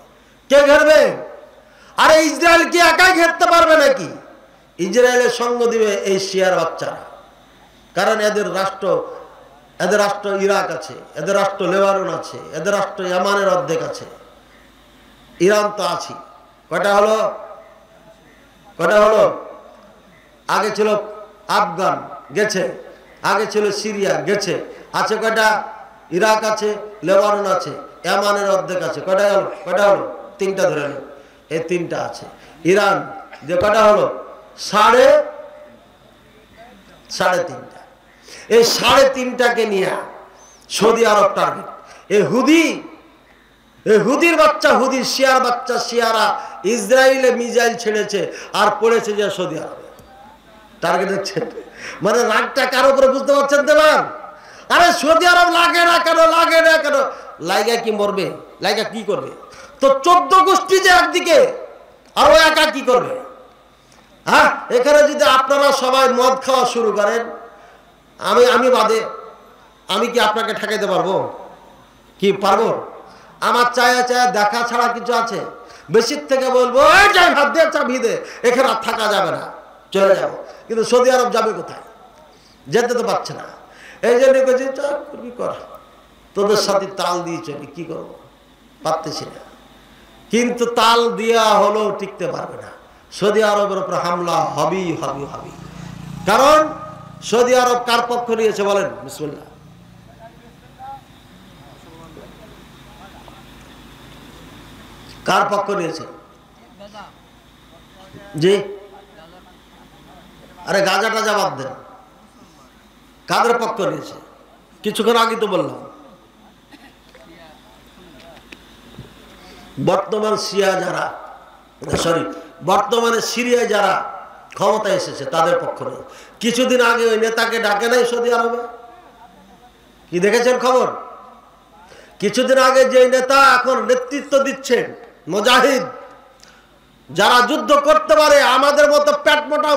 কে ঘেরবে? আরে ইসরায়েল কি একাই ঘেরতে পারবে নাকি? ইসরায়েলের সঙ্গ দিবে এই শিয়ার বাচ্চারা, কারণ এদের রাষ্ট্র ইরাক আছে, এদের রাষ্ট্র লেবানন আছে, এদের রাষ্ট্র ইয়ামানের অর্ধেক আছে, ইরান তো আছে। কয়টা হলো? আগে ছিল আফগান গেছে, আগে ছিল সিরিয়া গেছে, আছে কয়টা? ইরাক আছে, লেবানন আছে, ইয়ামানের অর্ধেক আছে। কয়টা হলো? তিনটা ধরে নেব, এই তিনটা আছে। ইরান যে কয়টা হলো? সাড়ে তিনটা। এই 3.5টাকে নিয়ে সৌদি আরব টার্গেট। এই হুদির বাচ্চা, হুদির শিয়ার বাচ্চা, শিয়ারা ইসরায়েলে মিসাইল ছেড়েছে আর পড়েছে যে সৌদি আরবে। টার্গেট দেখছেন, মানে রাগটা কার উপরে বুঝতে পারছেন তো? আরে সৌদি আরব লাগে না কেন, লাগে না কেন? লাইগা কি মরবে? লাইগা কি করবে? তো 14 গোষ্ঠী যে একদিকে, আর ও একা কি করবে? হ্যাঁ, এখানে যদি আপনারা সবাই মদ খাওয়া শুরু করেন, আমি বাদে, আমি কি আপনাকে ঠেকাইতে পারবো? কি পারবো? আমার চায়া চায়া দেখা ছাড়া কিছু আছে? বেশির থেকে বলবো যাই ভাত দিয়ে চাবি দে, এখানে আর থাকা যাবে না, চলে যাবো। কিন্তু সৌদি আরব যাবে কোথায়? যেতে তো পারছে না। এই জন্য বলছি কি কর, তোদের সাথে তাল দিয়ে চলি, কি করবো? পারতেছি না। কিন্তু তাল দিয়া হলেও টিকতে পারবে না। সৌদি আরবের উপর হামলা হবেই হবে হবে। কারণ সৌদি আরব কার পক্ষ নিয়েছে বলেন? বিসমিল্লাহ। কার পক্ষ নিয়েছে? জি, আরে গাঁজাটা জবাব দেন, কাদের পক্ষ নিয়েছে? কিছুক্ষণ আগে তো বললাম, বর্তমান সিরিয়া যারা, সরি বর্তমানে সিরিয়ায় যারা ক্ষমতায় এসেছে তাদের পক্ষ নিয়ে। কিছুদিন আগে ওই নেতাকে ডাকে নাই সৌদি আরবে? কি দেখেছেন খবর? কিছুদিন আগে যে নেতা এখন নেতৃত্ব দিচ্ছেন, মুজাহিদ, যারা যুদ্ধ করতে পারে, আমাদের মতো পেট মোটা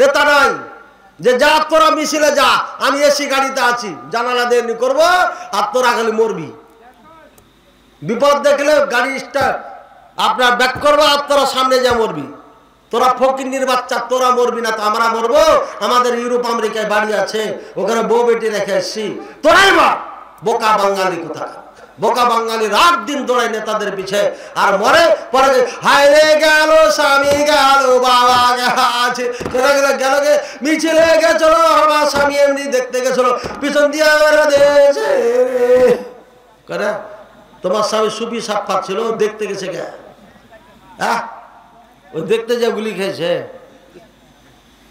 নেতা নাই যে যা তোরা মিছিলে যা, আমি এসি গাড়িতে আছি, জানালা দিয়ে করবো, আর তোরা খালি মরবি। বিপদ দেখলে গাড়ি স্টার্ট আপনার ব্যাক করবো, আর তোরা সামনে যা মরবি। তোরা ফকিন্নির বাচ্চা, তোরা মরবি না তো আমরা মরবো। আমাদের ইউরোপ আমেরিকায় বাড়ি আছে, ওখানে বউ বেটি রেখে এসছি, তোরাই মর। বোকা বাঙালি কোথা, বোকা বাঙালি রাত দিন দৌড়ায় নেতাদের পিছে, আর মরে পরে হায়রে গেল স্বামী গেল বাবা গেছে, গেল গে মিছিলে গেছিল আমার স্বামী, এমনি দেখতে গেছিল পিছন দিয়ে দিয়েছে। তোমার স্বামী সুফি সাফাত ছিল, দেখতে গেছে গে, হ্যাঁ ওই দেখতে যে গুলি খেয়েছে।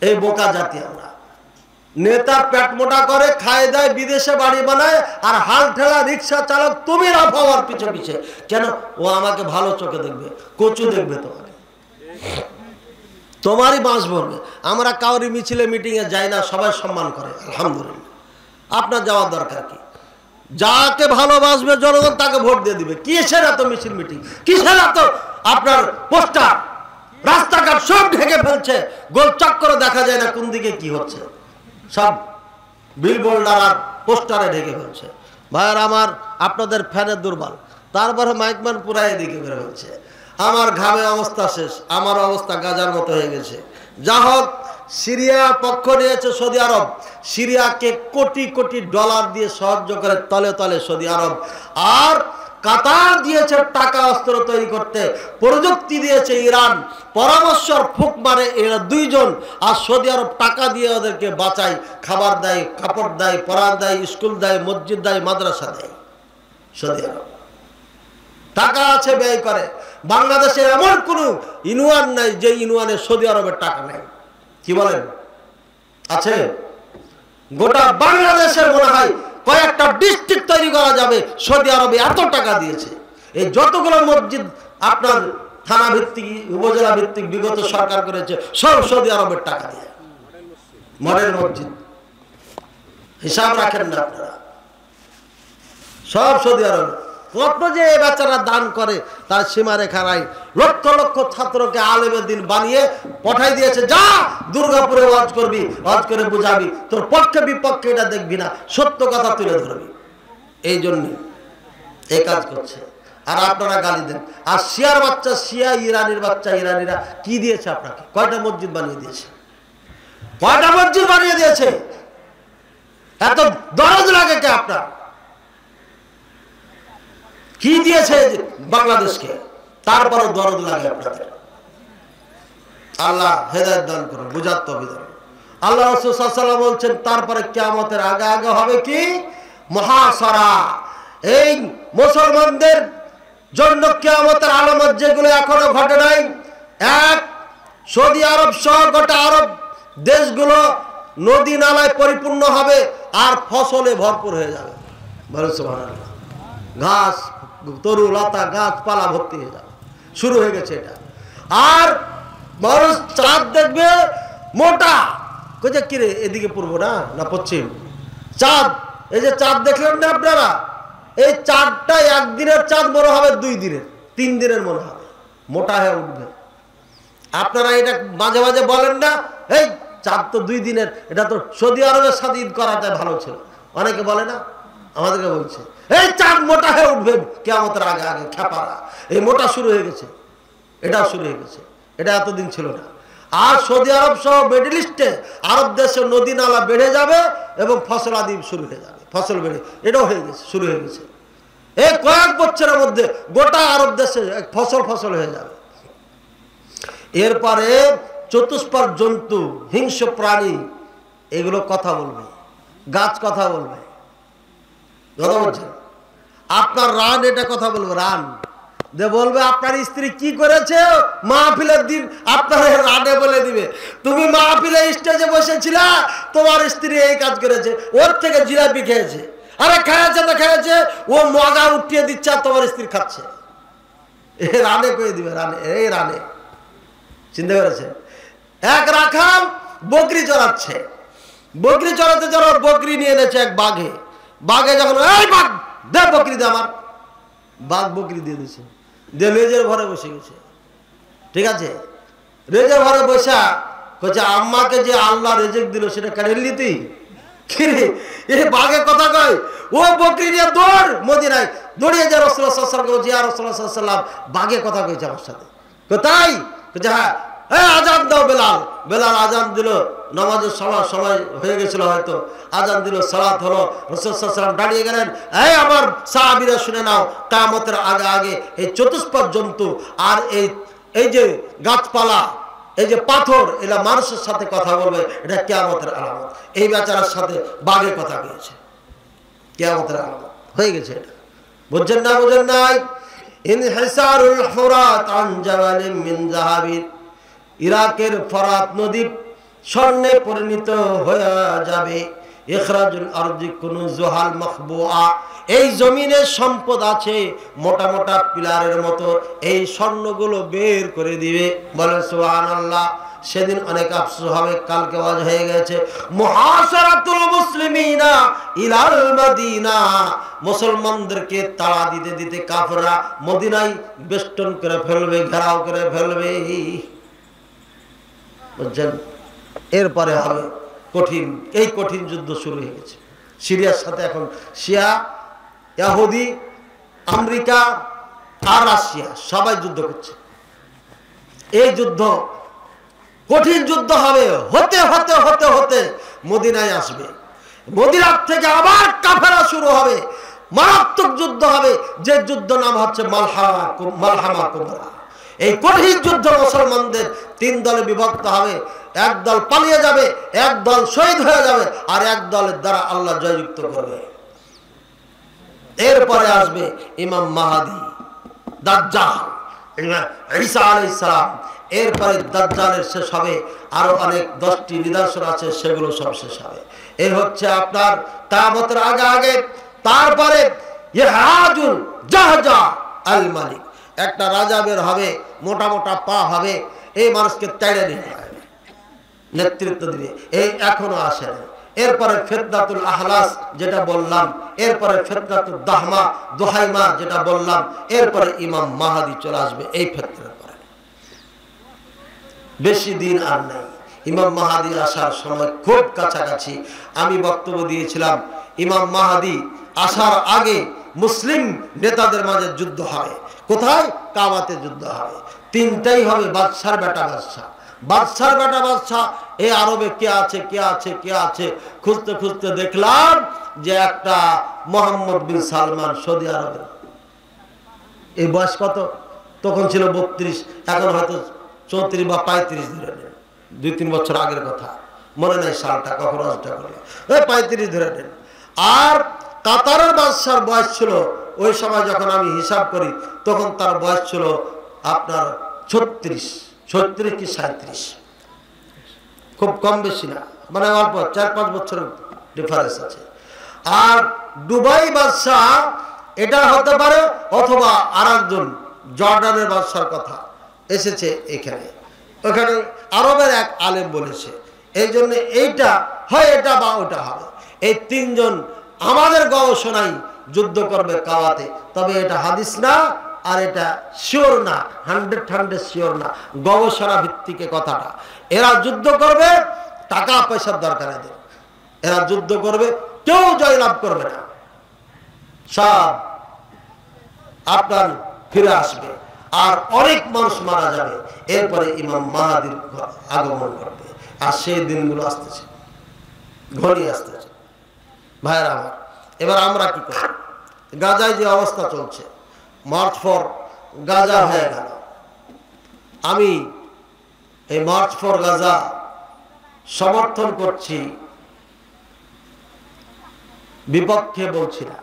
এই বোকা জাতি আমরা। নেতার পেট মোটা করে খায় দেয়, বিদেশে বাড়ি বানায়, আর হাল ঠেলা রিক্সা চালক তুমি রাফ হওয়ার পিছে পিছে। কেন? ও আমাকে ভালো চোখে দেখবে, কচু দেখবে তোমাকে, তোমারই বাঁশ ভরবে। আমরা কাউরি মিছিলে মিটিংয়ে যাই না, সবাই সম্মান করে, আলহামদুলিল্লাহ। আপনার যাওয়ার দরকার কি? যাকে ভালোবাসবে জনগণ তাকে ভোট দিয়ে দিবে। কিসের এত মিছিল মিটিং, কিসের এত আপনার পোস্টার? রাস্তাঘাট সব ঢেকে ফেলছে, গোল চক্করে দেখা যায় না কোন দিকে কি হচ্ছে, সব বিলবোর্ড আর পোস্টারে ঢেকে ফেলছে। ভাইয়ার আমার, আপনাদের ফ্যানের দুর্বল, তারপরে মাইকম্যান পুরাই এদিকে করে ফেলছে। আমার ঘামে অবস্থা শেষ, আমার অবস্থা গাজার মতো হয়ে গেছে। যা হোক, সিরিয়ার পক্ষ নিয়েছে সৌদি আরব। সিরিয়াকে কোটি কোটি ডলার দিয়ে সাহায্য করে তলে তলে সৌদি আরব। আর কাতার দিয়েছে টাকা অস্ত্র তৈরি করতে, প্রযুক্তি দিয়েছে ইরান, পরামর্শর ফুক মারে এরা দুইজন। আর সৌদি আরব টাকা দিয়ে ওদেরকে বাঁচায়, খাবার দেয়, কাপড় দেয়, পড়া দেয়, স্কুল দেয়, মসজিদ দেয়, মাদ্রাসা দেয়। সৌদি আরব টাকা আছে, ব্যয় করে। বাংলাদেশে এমন কোন ইউনিয়ন নাই যে ইউনিয়নে সৌদি আরবের টাকা নেই। কি বলেন? আছে? গোটা বাংলাদেশের মনে হয় কয়েকটা ডিস্ট্রিক্ট তৈরি করা যাবে, সৌদি আরবে এত টাকা দিয়েছে। এই যতগুলো মসজিদ আপনার থানা ভিত্তিক, উপজেলা ভিত্তিক বিগত সরকার করেছে, সব সৌদি আরবের টাকা দিয়ে মডেল মসজিদ। হিসাব রাখেন না আপনারা, সব সৌদি আরব। কত যে বাচ্চারা দান করে তার সীমারেখা নাই। লক্ষ লক্ষ ছাত্রকে আলেমের দিন বানিয়ে পাঠাই দিয়েছে, যা দুর্গাপুরে ওয়াজ করবি, ওয়াজ করে বুঝাবি, তোর পক্ষে বিপক্ষে এটা দেখবি না, সত্য কথা তুলে ধরবি। এই জন্য এই কাজ করছে। আর আপনারা গালি দেন। আর শিয়ার বাচ্চা, শিয়া ইরানির বাচ্চা, ইরানিরা কি দিয়েছে আপনাকে? কয়টা মসজিদ বানিয়ে দিয়েছে? কয়টা মসজিদ বানিয়ে দিয়েছে? এত দরদ লাগে কে আপনার? কি দিয়েছে বাংলাদেশকে? তারপরও দরদ লাগে আপনাদের। আল্লাহ হেদায়েত দান করুন, বুঝার তৌফিক দান। আল্লাহ রাসূল সাল্লাল্লাহু আলাইহি ওয়াসাল্লাম বলছেন, তারপরে কিয়ামতের আগে আগে হবে কি? মুহাসারা। এই মুসলমানদের জন্য কিয়ামতের আলামত যেগুলো এখনো ঘটে নাই, এক, সৌদি আরব সহ গোটা আরব দেশগুলো নদী নালায় পরিপূর্ণ হবে আর ফসলে ভরপুর হয়ে যাবে। বলো সুবহানাল্লাহ। ঘাস, তরু লতা, গাছপালা ভর্তি হয়ে যাবে, শুরু হয়ে গেছে এটা। আর মানুষ চাঁদ দেখবে মোটা, কোজে কিরে এদিকে পূর্ব না না পশ্চিম? চাঁদ, এই যে চাঁদ দেখলেন না আপনারা, এই চাঁদটা একদিনের চাঁদ মনে হবে 2 দিনের 3 দিনের মনে হবে, মোটা হয়ে উঠবে। আপনারা এটা মাঝে মাঝে বলেন না, এই চাঁদ তো 2 দিনের, এটা তো সৌদি আরবের সাথে ঈদ করাটাই ভালো ছিল। অনেকে বলে না, আমাদেরকে বলছে এই চাঁদ মোটা হয়ে উঠবে কিয়ামতের আগে আগে, খেপারা এই মোটা শুরু হয়ে গেছে, এটাও শুরু হয়ে গেছে, এটা এতদিন ছিল না। আর সৌদি আরব সহ মিডল ইস্টে আরব দেশে নদী নালা বেড়ে যাবে এবং ফসল আদি শুরু হয়ে যাবে, ফসল বেড়ে, এটাও হয়ে গেছে, শুরু হয়ে গেছে। এই কয়েক বছরের মধ্যে গোটা আরব দেশে ফসল হয়ে যাবে। এরপরে চতুষ্পাদ জন্তু, হিংস্র প্রাণী, এগুলো কথা বলবে, গাছ কথা বলবে, কথা বলছেন। আপনার রান এটা কথা বলবে, রান যে বলবে আপনার স্ত্রী কি করেছে মাহফিলের দিন, আপনার রানে বলে দিবে, তুমি মাহফিলে স্টেজে বসেছিলা, তোমার স্ত্রী এই কাজ করেছে, ওর থেকে জিলাপি খেয়েছে, আরে খেয়েছে তো খেয়েছে, ও মগা উঠিয়ে দিচ্ছে আর তোমার স্ত্রী খাচ্ছে, এ রানে কয়ে দিবে, রানে, এই রানে। চিন্তা করেছে? এক রাখাল বকরি চড়াচ্ছে, বকরি চড়াতে চড়া বকরি নিয়ে এনেছে এক বাঘে, বাঘে যখন এই বাঘ দে বকরি দে আমার, বাঘ বকরি দিয়ে দিছে, দিয়ে লেজের ঘরে বসে গেছে। ঠিক আছে, রেজের ঘরে বসা কইছে আম্মাকে যে আল্লাহ রেজেক দিল সেটা কেড়ে নিলি তুই? এই বাঘে কথা কয়, ও বকরি নিয়ে দৌড় মদিনায়, দৌড়িয়ে যা রাসূলুল্লাহ সাল্লাল্লাহু আলাইহি ওয়াসাল্লাম, ইয়া রাসূলুল্লাহ সাল্লাল্লাহু আলাইহি ওয়াসাল্লাম, বাঘে কথা কইছে আমার সাথে। কোথায়? কইছে হ্যাঁ, এই আজান দাও বেলাল। বেলাল আজান দিল, নামাজের সময় হয়ে গেছিল হয়তো, আজান দিল, সালাত হলো, রাসূল সাল্লাল্লাহু আলাইহি ওয়াসাল্লাম দাঁড়িয়ে গেলেন। এই আমার সাহাবীরা শুনে নাও, কিয়ামতের আগে আগে এই চতুষ্পাদ জন্তু আর এই যে গাছপালা, এই যে পাথর, এরা মানুষের সাথে কথা বলবে, এটা কিয়ামতের আলামত। এই বেচারার সাথে বাঘে কথা বলেছে, কিয়ামতের আলামত হয়ে গেছে এটা। বুঝছেন না? বুঝেন নাই? ইনহিসারুল ফুরাত আন জাওয়ালিন মিন যাহাবিন, ইরাকের ফরাত নদী স্বর্ণে পরিণত হয়ে যাবে। ইখরাজুল আরজি কুনুজুহাল মাখবুআ, এই জমিনের সম্পদ আছে মোটা মোটা পিলারের মতো, এই স্বর্ণগুলো বের করে দিবে। বলেন সুবহানাল্লাহ। সেদিন অনেক আফসোস হবে, কালকে ওয়াজ হয়ে গেছে মুহাসারাতুল মুসলিমিনা ইলাল মদিনা, মুসলমানদেরকে তাড়া দিতে দিতে কাফেররা মদিনায় বেষ্টন করে ফেলবে, ঘেরাও করে ফেলবে। বুঝছেন? এরপরে হবে কঠিন, এই কঠিন যুদ্ধ শুরু হয়ে গেছে সিরিয়ার সাথে। এখন শিয়া, ইহুদি, আমেরিকা আর রাশিয়া সবাই যুদ্ধ করছে। এই যুদ্ধ কঠিন যুদ্ধ হবে, হতে হতে হতে হতে মদিনায় আসবে, মদিনার থেকে আবার কাফেরা শুরু হবে, মারাত্মক যুদ্ধ হবে, যে যুদ্ধ নাম হচ্ছে মালহামা কুবরা। এই কঠিন যুদ্ধ মুসলমানদের 3 দলে বিভক্ত হবে, এক দল পালিয়ে যাবে, এক দল শহীদ হয়ে যাবে, আর এক দলের দ্বারা আল্লাহ জয়যুক্ত করবে। এরপরে আসবে ইমাম মাহাদি, দাজ্জাল, ঈসা আলাইহিস সালাম। এরপরে দাজ্জালের শেষ হবে, আরো অনেক 10টি নিদর্শন আছে, সেগুলো সব শেষ হবে। এই হচ্ছে আপনার কিয়ামতের আগে আগে। তারপরে ইহরাজুল জাহজা আল মালিক, একটা রাজা বের হবে, মোটা মোটা পা হবে, এই মানুষকে তেড়ে নিয়ে যাবে, নেতৃত্ব দিবে। এই এখনো আসে না। এরপরে ফিতনাতুল আহলাস যেটা বললাম, এরপরে ফিতনাতুল দুহাইমা যেটা বললাম, এরপরে ইমাম মাহাদি চলে আসবে। এই ফিতনার পরে বেশি দিন আর নেই, ইমাম মাহাদি আসার সময় খুব কাছাকাছি। আমি বক্তব্য দিয়েছিলাম ইমাম মাহাদি আসার আগে মুসলিম নেতাদের মাঝে যুদ্ধ হবে। কোথায়? কাবাতে যুদ্ধ হবে। 3টাই হবে, বাদশার বেটা বাদশা, বাদশার বেটা বাদশাহ। এই আরবে কে আছে কে আছে কে আছে খুঁজতে খুঁজতে দেখলাম যে একটা মোহাম্মদ বিন সালমান, সৌদি আরবের। এই বয়স কত? তখন ছিল 32, এখন হয়তো 34 বা 35 ধরে নেন, 2-3 বছর আগের কথা, মনে নাই সালটা, কখন আজটা করলো, 35 ধরে নেন। আর কাতারের বাদশার বয়স ছিল ওই সময় যখন আমি হিসাব করি, তখন তার বয়স ছিল আপনার 36 কি 37, খুব কম বেশি না, মানে অল্প 4-5 বছরের ডিফারেন্স আছে। আর দুবাই বাদশাহ এটা হতে পারে, অথবা আর একজন জর্ডানের বাদশার কথা এসেছে এখানে। ওখানে আরবের এক আলেম বলেছে এই জন্য এইটা হয় এটা বা ওটা হবে। এই তিনজন আমাদের গবেষণায় যুদ্ধ করবে কাওয়াতে, তবে এটা হাদিস না, আর এটা শিওর না, 100% শিওর না, গবেষণা ভিত্তিক কথাটা। এরা যুদ্ধ করবে, টাকা পয়সার দরকার এদের, এরা যুদ্ধ করবে, কেউ জয়লাভ করবে না, সব আপনার ফিরে আসবে, আর অনেক মানুষ মারা যাবে। এরপরে ইমাম মাহাদির আগমন করবে, আর সেই দিনগুলো আসতেছে, ঘনিয়ে আসতেছে। ভাইরা আমার, এবার আমরা কি করি? গাজায় যে অবস্থা চলছে, মার্চ ফর গাজা হয়ে গেল। আমি এই মার্চ ফর গাজা সমর্থন করছি, বিপক্ষে বলছি না।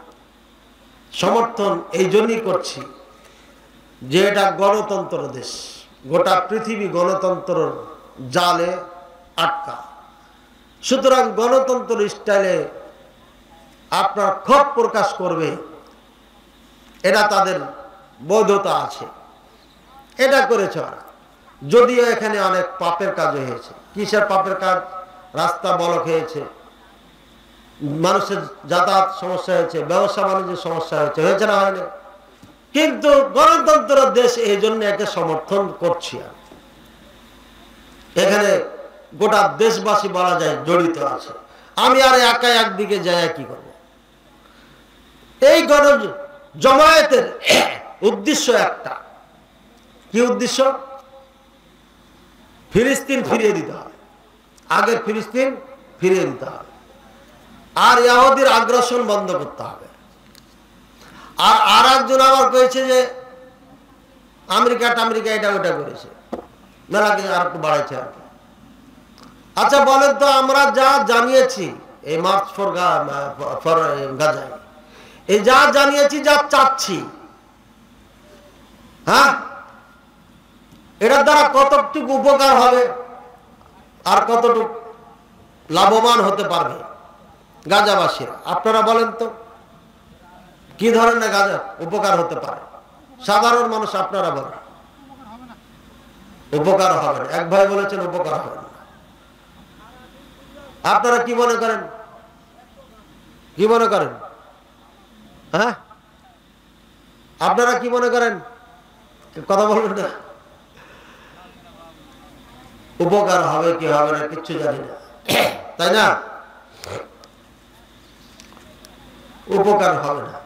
সমর্থন এই জন্যই করছি যে এটা গণতন্ত্র দেশ, গোটা পৃথিবী গণতন্ত্র জালে আটকা। সুতরাং গণতন্ত্র স্টাইলে আপনার ক্ষোভ প্রকাশ করবে, এটা তাদের বৈধতা আছে, এটা করেছে ওরা। যদিও এখানে অনেক পাপের কাজ হয়েছে। কিসের পাপের কাজ? রাস্তা ব্লক হয়েছে, মানুষের যাতায়াত সমস্যা হয়েছে, ব্যবসা বাণিজ্যের সমস্যা হয়েছে, হয়েছে না হয়নি? কিন্তু গণতন্ত্র দেশ, এই জন্য একে সমর্থন করছি। এখানে গোটা দেশবাসী বলা যায় জড়িত আছে। আমি আর একাই একদিকে যাই কি করব? এই গণ জমায়েতের উদ্দেশ্য একটা, কি উদ্দেশ্য? ফিলিস্তিন ফিরিয়ে দিতে হবে, আগের ফিলিস্তিন ফিরিয়ে দিতে হবে, আর ইহুদির আগ্রাসন বন্ধ করতে হবে। আর একজন আবার কয়েছে যে আমেরিকা এটা ওটা করেছে, মেলাকে আর একটু বাড়াইছে আর কি। আচ্ছা বলেন তো, আমরা যা জানিয়েছি এই মার্চ ফর গাজায়, এই যা জানিয়েছি, যা চাচ্ছি, হ্যাঁ, এটার দ্বারা কতটুকু উপকার হবে আর কতটুকু লাভবান হতে পারবে গাজাবাসীরা? আপনারা বলেন তো, কি ধরনের গাজা উপকার হতে পারে? সাধারণ মানুষ আপনারা বলেন। উপকার হবে না। এক ভাই বলেছেন উপকার হবে না। আপনারা কি মনে করেন? কি মনে করেন? হ্যাঁ, আপনারা কি মনে করেন? কথা বলবেন না। উপকার হবে কি হবে না কিচ্ছু জানি না, তাই না? উপকার হবে না।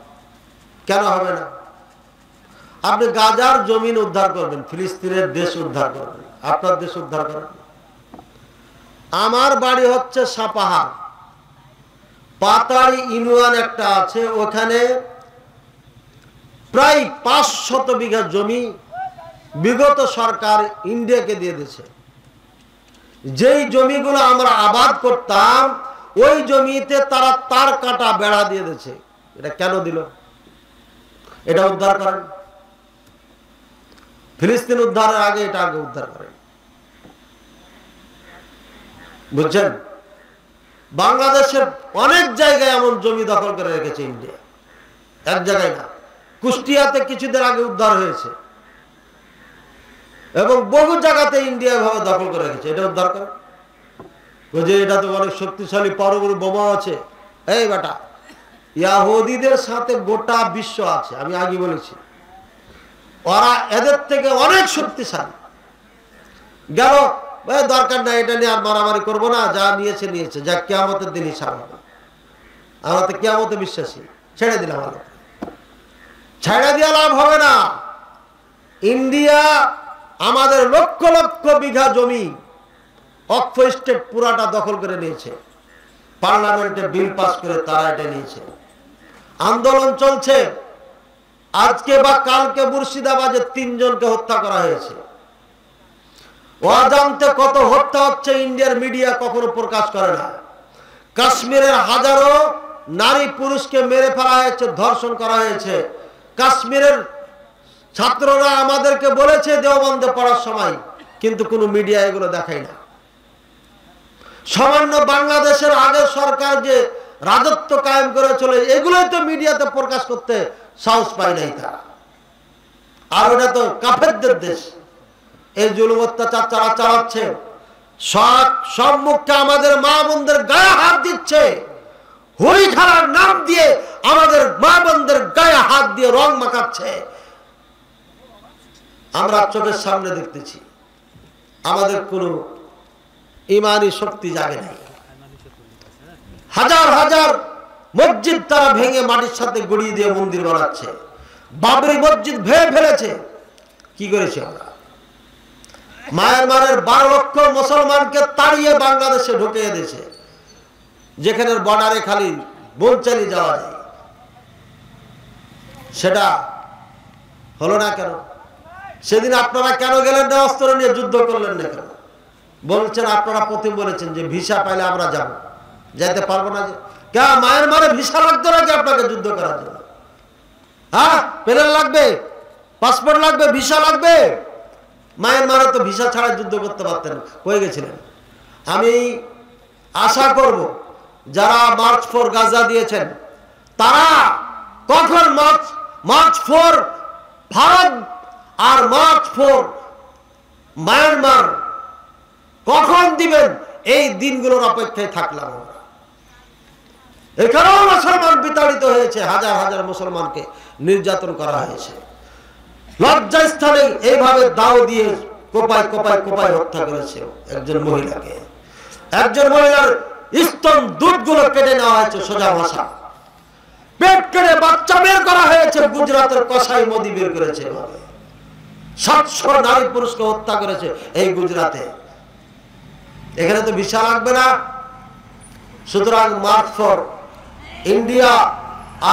কেন হবে না? আপনি গাজার জমিন উদ্ধার করবেন, ফিলিস্তিনের দেশ উদ্ধার করবেন, আপনার দেশ উদ্ধার করেন। আমার বাড়ি হচ্ছে সাপাহার, পাতাড়ি ইউনিয়ন একটা আছে, ওখানে প্রায় 500 বিঘা জমি বিগত সরকার ইন্ডিয়াকে দিয়ে দিয়েছে। যেই জমিগুলো আমরা আবাদ করতাম, ওই জমিতে তারা তার কাটা বেড়া দিয়ে দিয়েছে। এটা কেন দিল? এটা উদ্ধার করেন। ফিলিস্তিন উদ্ধারের আগে এটা আগে উদ্ধার করেন, বুঝছেন? বাংলাদেশের অনেক জায়গায় এমন জমি দখল করে রেখেছে ইন্ডিয়া, এক জায়গায় না। কুষ্টিয়াতে কিছুদিন আগে উদ্ধার হয়েছে, এবং বহু জায়গাতে ইন্ডিয়া ভাবে দখল করে রেখেছে। এটা উদ্ধার করে, বুঝে এটা তো অনেক শক্তিশালী পরমাণু বোমা আছে। এই বেটা, ইহুদিদের সাথে গোটা বিশ্ব আছে, আমি আগে বলেছি। ওরা এদের থেকে অনেক শক্তিশালী। গেল, দরকার নাই, এটা নিয়ে আর মারামারি করবো না, যা নিয়েছে নিয়েছে, যা কিয়ামতের দিন হিসাব হবে। আমরা তো কিয়ামতে বিশ্বাসী, ছেড়ে দিলাম। ছেড়ে দিয়ে লাভ হবে না। ইন্ডিয়া আমাদের লক্ষ লক্ষ বিঘা জমি অক্ষ স্টেট পুরাটা দখল করে নিয়েছে, পার্লামেন্টে বিল পাস করে তারা এটা নিয়েছে। আন্দোলন চলছে। আজকে বা কালকে মুর্শিদাবাদে 3 জনকে হত্যা করা হয়েছে। অজান্তে কত হত্যা হচ্ছে, ইন্ডিয়ার মিডিয়া কখনো প্রকাশ করে না। কাশ্মীরের হাজারো নারী পুরুষকে মেরে ফেলা হয়েছে, ধর্ষণ করা হয়েছে। কাশ্মীরের ছাত্ররা আমাদেরকে বলেছে দেওবন্দে পড়ার সময়, কিন্তু কোনো মিডিয়া এগুলো দেখায় না। সামান্য বাংলাদেশের আগের সরকার যে রাজত্ব কায়েম করে চলে, এগুলোই তো মিডিয়াতে প্রকাশ করতে সাহস পায় নাই তারা। আর ওটা তো কাফেরদের দেশ। এই জুলুম অত্যাচার চালাচ্ছে, সম্মুখে আমাদের মা বোনদের গায়ে হাত দিচ্ছে, হরি খেলার নাম দিয়ে আমাদের মা বোনদের গায়ে হাত দিয়ে রং মাখাচ্ছে। আমরা চোখের সামনে দেখতেছি, আমাদের কোনো ইমানি শক্তি জাগে নাই। হাজার হাজার মসজিদ তারা ভেঙে মাটির সাথে গড়িয়ে দিয়ে মন্দির বানাচ্ছে। বাবরি মসজিদ ভেঙে ফেলেছে। কি করেছে আমরা? মায়ানমারের 12 লক্ষ মুসলমানকে তাড়িয়ে বাংলাদেশে ঢুকিয়ে দিয়েছে, যেখানে বর্ডারে খালি বোন চালিয়ে যাওয়া যায়। সেটা হলো না কেন? সেদিন আপনারা কেন গেলেন না? অস্ত্র নিয়ে যুদ্ধ করলেন না কেন? বলছেন আপনারা প্রথম বলেছেন যে ভিসা পাইলে আমরা যাব, যাইতে পারবো না। যে কে মায়ানমারে ভিসা লাগতো নাকি আপনাকে যুদ্ধ করার জন্য? হ্যাঁ, প্লেন লাগবে, পাসপোর্ট লাগবে, ভিসা লাগবে। মায়ানমারে তো ভিসা ছাড়া যুদ্ধ করতে পারতেন, হয়ে গেছিলেন। আমি আশা করব যারা মার্চ ফর গাজা দিয়েছেন তারা কখন মার্চ ফর ভারত আর মার্চ ফর মায়ানমার কখন দিবেন, এই দিনগুলোর অপেক্ষায় থাকলাম আমরা। এখানেও মুসলমান বিতাড়িত হয়েছে, হাজার হাজার মুসলমানকে নির্যাতন করা হয়েছে। লজ্জাস্থানে এইভাবে দাও দিয়ে কোপায় কোপায় কোপায় হত্যা করেছে একজন মহিলাকে। একজন মহিলার স্তন দুধগুলো কেটে নেওয়া হয়েছে, সোজা ভাষা পেট কেটে বাচ্চা বের করা হয়েছে। গুজরাটের কসাই মোদি বের করেছে এভাবে 700 নারী পুরুষকে হত্যা করেছে এই গুজরাটে। এখানে তো ভিসা লাগবে না। সুতরাং মার্চ ফর ইন্ডিয়া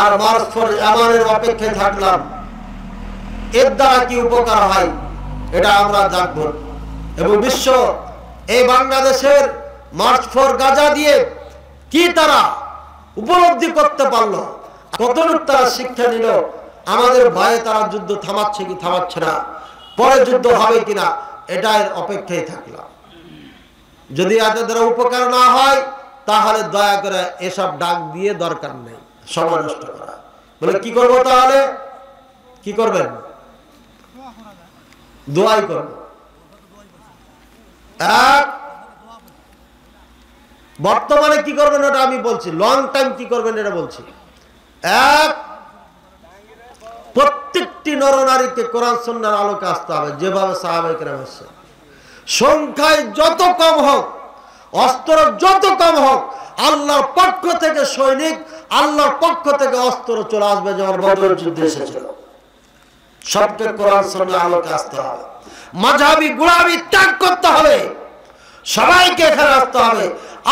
আর মার্চ ফর ইয়ামানের অপেক্ষায় থাকলাম। এর দ্বারা কি উপকার হয় এটা আমরা জানব। এবং বিশ্ব এই বাংলাদেশের মার্চ ফর গাজা দিয়ে কি তারা উপলব্ধি করতে পারলো, কতটুকু তারা শিক্ষা নিল, আমাদের ভয়ে তারা যুদ্ধ থামাচ্ছে কি থামাচ্ছে না, পরে যুদ্ধ হবে কিনা, এটার অপেক্ষায় থাকলাম। যদি এদের দ্বারা উপকার না হয় তাহলে দয়া করে এসব ডাক দিয়ে দরকার নেই, সময় নষ্ট করা। বলে কি করবো তাহলে? কি করবেন? দোয়াই করব। বর্তমানে কি করবেন ওটা আমি বলছি, লং টাইম কি করবেন এটা বলছি। প্রত্যেকটি নরনারীকে কোরআন সুন্নাহর আলোকে আসতে হবে, যেভাবে সাহাবায়ে কেরাম আসছে। সংখ্যায় যত কম হোক, অস্ত্র যত কম হোক, আল্লাহর পক্ষ থেকে সৈনিক, আল্লাহর পক্ষ থেকে অস্ত্র চলে আসবে, যেমন বদরের যুদ্ধে এসেছিল। সবকে কোরআন সুন্নাহর আলোকে আসতে হবে, মাযহাবী গোলামি ত্যাগ করতে হবে, সবাইকে এখানে আসতে হবে।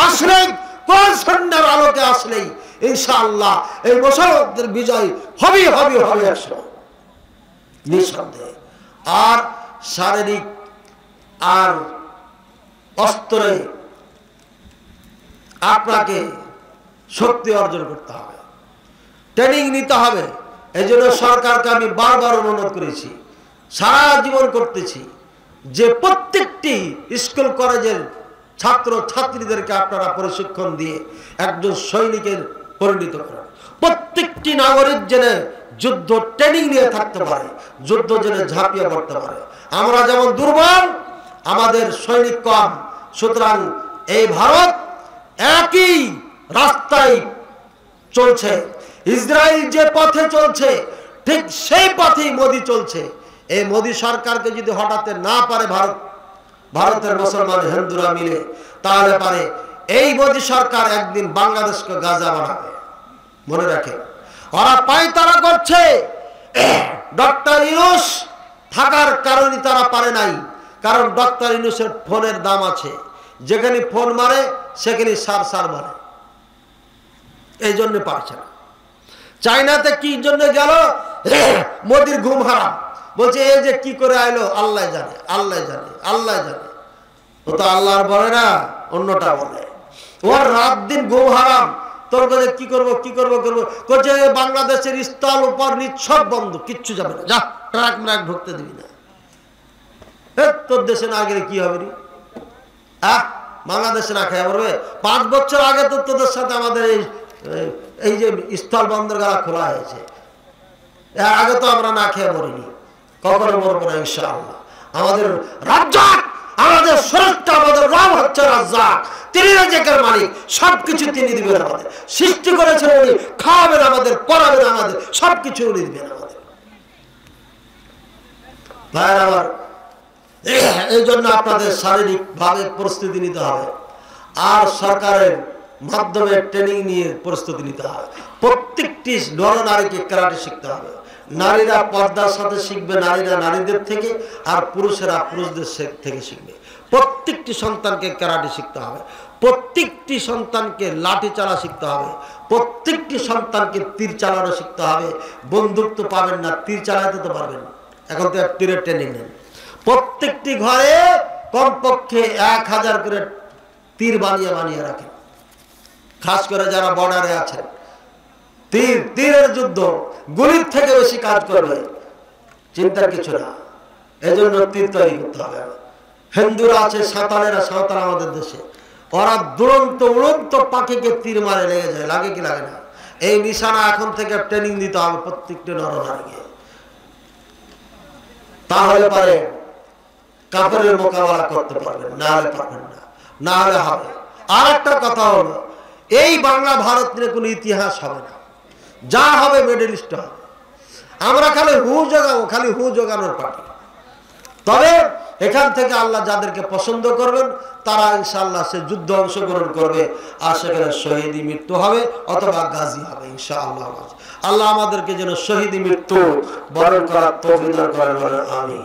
আসলেই কোরআন সুন্নাহর আলোকে আসলেই ইনশাআল্লাহ এই মুসলমানদের বিজয় হবে হবে হবে নিঃসন্দেহে। আর শারীরিক আর অস্ত্রে আপনাকে শক্তি অর্জন করতে হবে, ট্রেনিং নিতে হবে। এই জন্য সরকারকে আমি বারবার অনুরোধ করেছি, সারা জীবন করতেছি, যে প্রত্যেকটি স্কুল কলেজের ছাত্র ছাত্রীদেরকে আপনারা প্রশিক্ষণ দিয়ে একজন সৈনিকের পরিণত করেন। প্রত্যেকটি নাগরিক যেন যুদ্ধ ট্রেনিং নিয়ে থাকতে পারে, যুদ্ধ যেন ঝাঁপিয়ে পড়তে পারে। আমরা যেমন দুর্বল, আমাদের সৈনিক কম। সুতরাং এই ভারত একই রাস্তায় চলছে, ইসরায়েল যে পথে চলছে ঠিক সেই পথেই মোদি চলছে। এই মোদি সরকারকে যদি হটাতে না পারে ভারতের মুসলমান হিন্দুরা মিলে, তাহলে পারে এই মোদি সরকার একদিন বাংলাদেশকে গাজা বানাবে। মনে রাখে, ওরা পায়তারা করছে। ডক্টর ইউনূস থাকার কারণে তারা পারে নাই, কারণ ডক্টর ইউনূসের ফোনের দাম আছে, যেখানে ফোন মারে সেখানে সার মারে, এই জন্য পারছে না। চায়নাতে কি জন্য গেল? মোদির ঘুম হারাম। বলছে এই যে কি করে আইলো আল্লাহ জানে, আল্লাহ জানে, আল্লাহ জানে। ও তো আল্লাহর বলে না, অন্যটা বলে। ওর রাত দিন ঘুম হারাম। তোর কাছে কি করবো কি করবো করবো করছে। বাংলাদেশের স্থল উপর সব বন্ধ, কিচ্ছু যাবে না, যা ট্রাক ম্রাক ঢুকতে দিবি না। তোর দেশে না গেলে কি হবে রে? বাংলাদেশে না খেয়ে পড়বে। 5 বছর আগে তো তোদের সাথে আমাদের এই যে স্থল বন্দরগাহ খোলা হয়েছে, এর আগে তো আমরা না খেয়ে মরিনি, কখনো মরবো না ইনশাআল্লাহ। আমাদের রাজ্জাক আমাদের স্রষ্টা, আমাদের রব হচ্ছে রাজ্জাক, তিনি রিজিকের মালিক, সবকিছু তিনি দিবেন আমাদের। সৃষ্টি করেছেন উনি, খাওয়াবেন আমাদের, পড়াবেন আমাদের, সবকিছু উনি দিবেন আমাদের। ভাই আমার, এই জন্য আপনাদের শারীরিক ভাবে প্রস্তুতি নিতে হবে, আর সরকারের মাধ্যমে ট্রেনিং নিয়ে প্রস্তুতি নিতে হবে। প্রত্যেকটি নরনারীকে ক্যারাটে শিখতে হবে। নারীরা পর্দার সাথে শিখবে, নারীরা নারীদের থেকে, আর পুরুষেরা পুরুষদের থেকে শিখবে। প্রত্যেকটি সন্তানকে ক্যারাটে শিখতে হবে, প্রত্যেকটি সন্তানকে লাঠি চালা শিখতে হবে, প্রত্যেকটি সন্তানকে তীর চালানো শিখতে হবে। বন্দুক তো পাবেন না, তীর চালাতে তো পারবেন না, এখন তো তীরের ট্রেনিং নেন। প্রত্যেকটি ঘরে কমপক্ষে 1000 করে তীর বানিয়ে রাখেন। খাস করে যারা বর্ডারে আছেন, তীরের যুদ্ধ, গুলির থেকে বেশি কাজ করবে, চিন্তার কিছু না। এজন্য তীর তৈরি করতে হবে। হিন্দুরা আছে, সাঁওতাল আমাদের দেশে, ওরা দুরন্ত উড়ন্ত পাখিকে তীর মারে, লেগে যায়, লাগে কি লাগে না? এই নিশানা এখন থেকে ট্রেনিং দিতে হবে প্রত্যেকটি নরনারীকে, তাহলে পারে কাফেরের মোকাবেলা করতে পারবেন, না হলে পারবেন না, না হলে হবে। আর একটা কথা হলো, এই বাংলা ভারত নিয়ে কোনো ইতিহাস হবে না, যা হবে মিডল ইস্ট হবে। আমরা খালি হু জোগানোর পার্টি। তবে এখান থেকে আল্লাহ যাদেরকে পছন্দ করবেন তারা ইনশাআল্লাহ সে যুদ্ধে অংশগ্রহণ করবে, আর সেখানে শহীদি মৃত্যু হবে অথবা গাজী হবে ইনশাআল্লাহ। আল্লাহ আমাদেরকে যেন শহীদি মৃত্যু বরণ করার তৌফিক দান করেন, বলেন আমিন।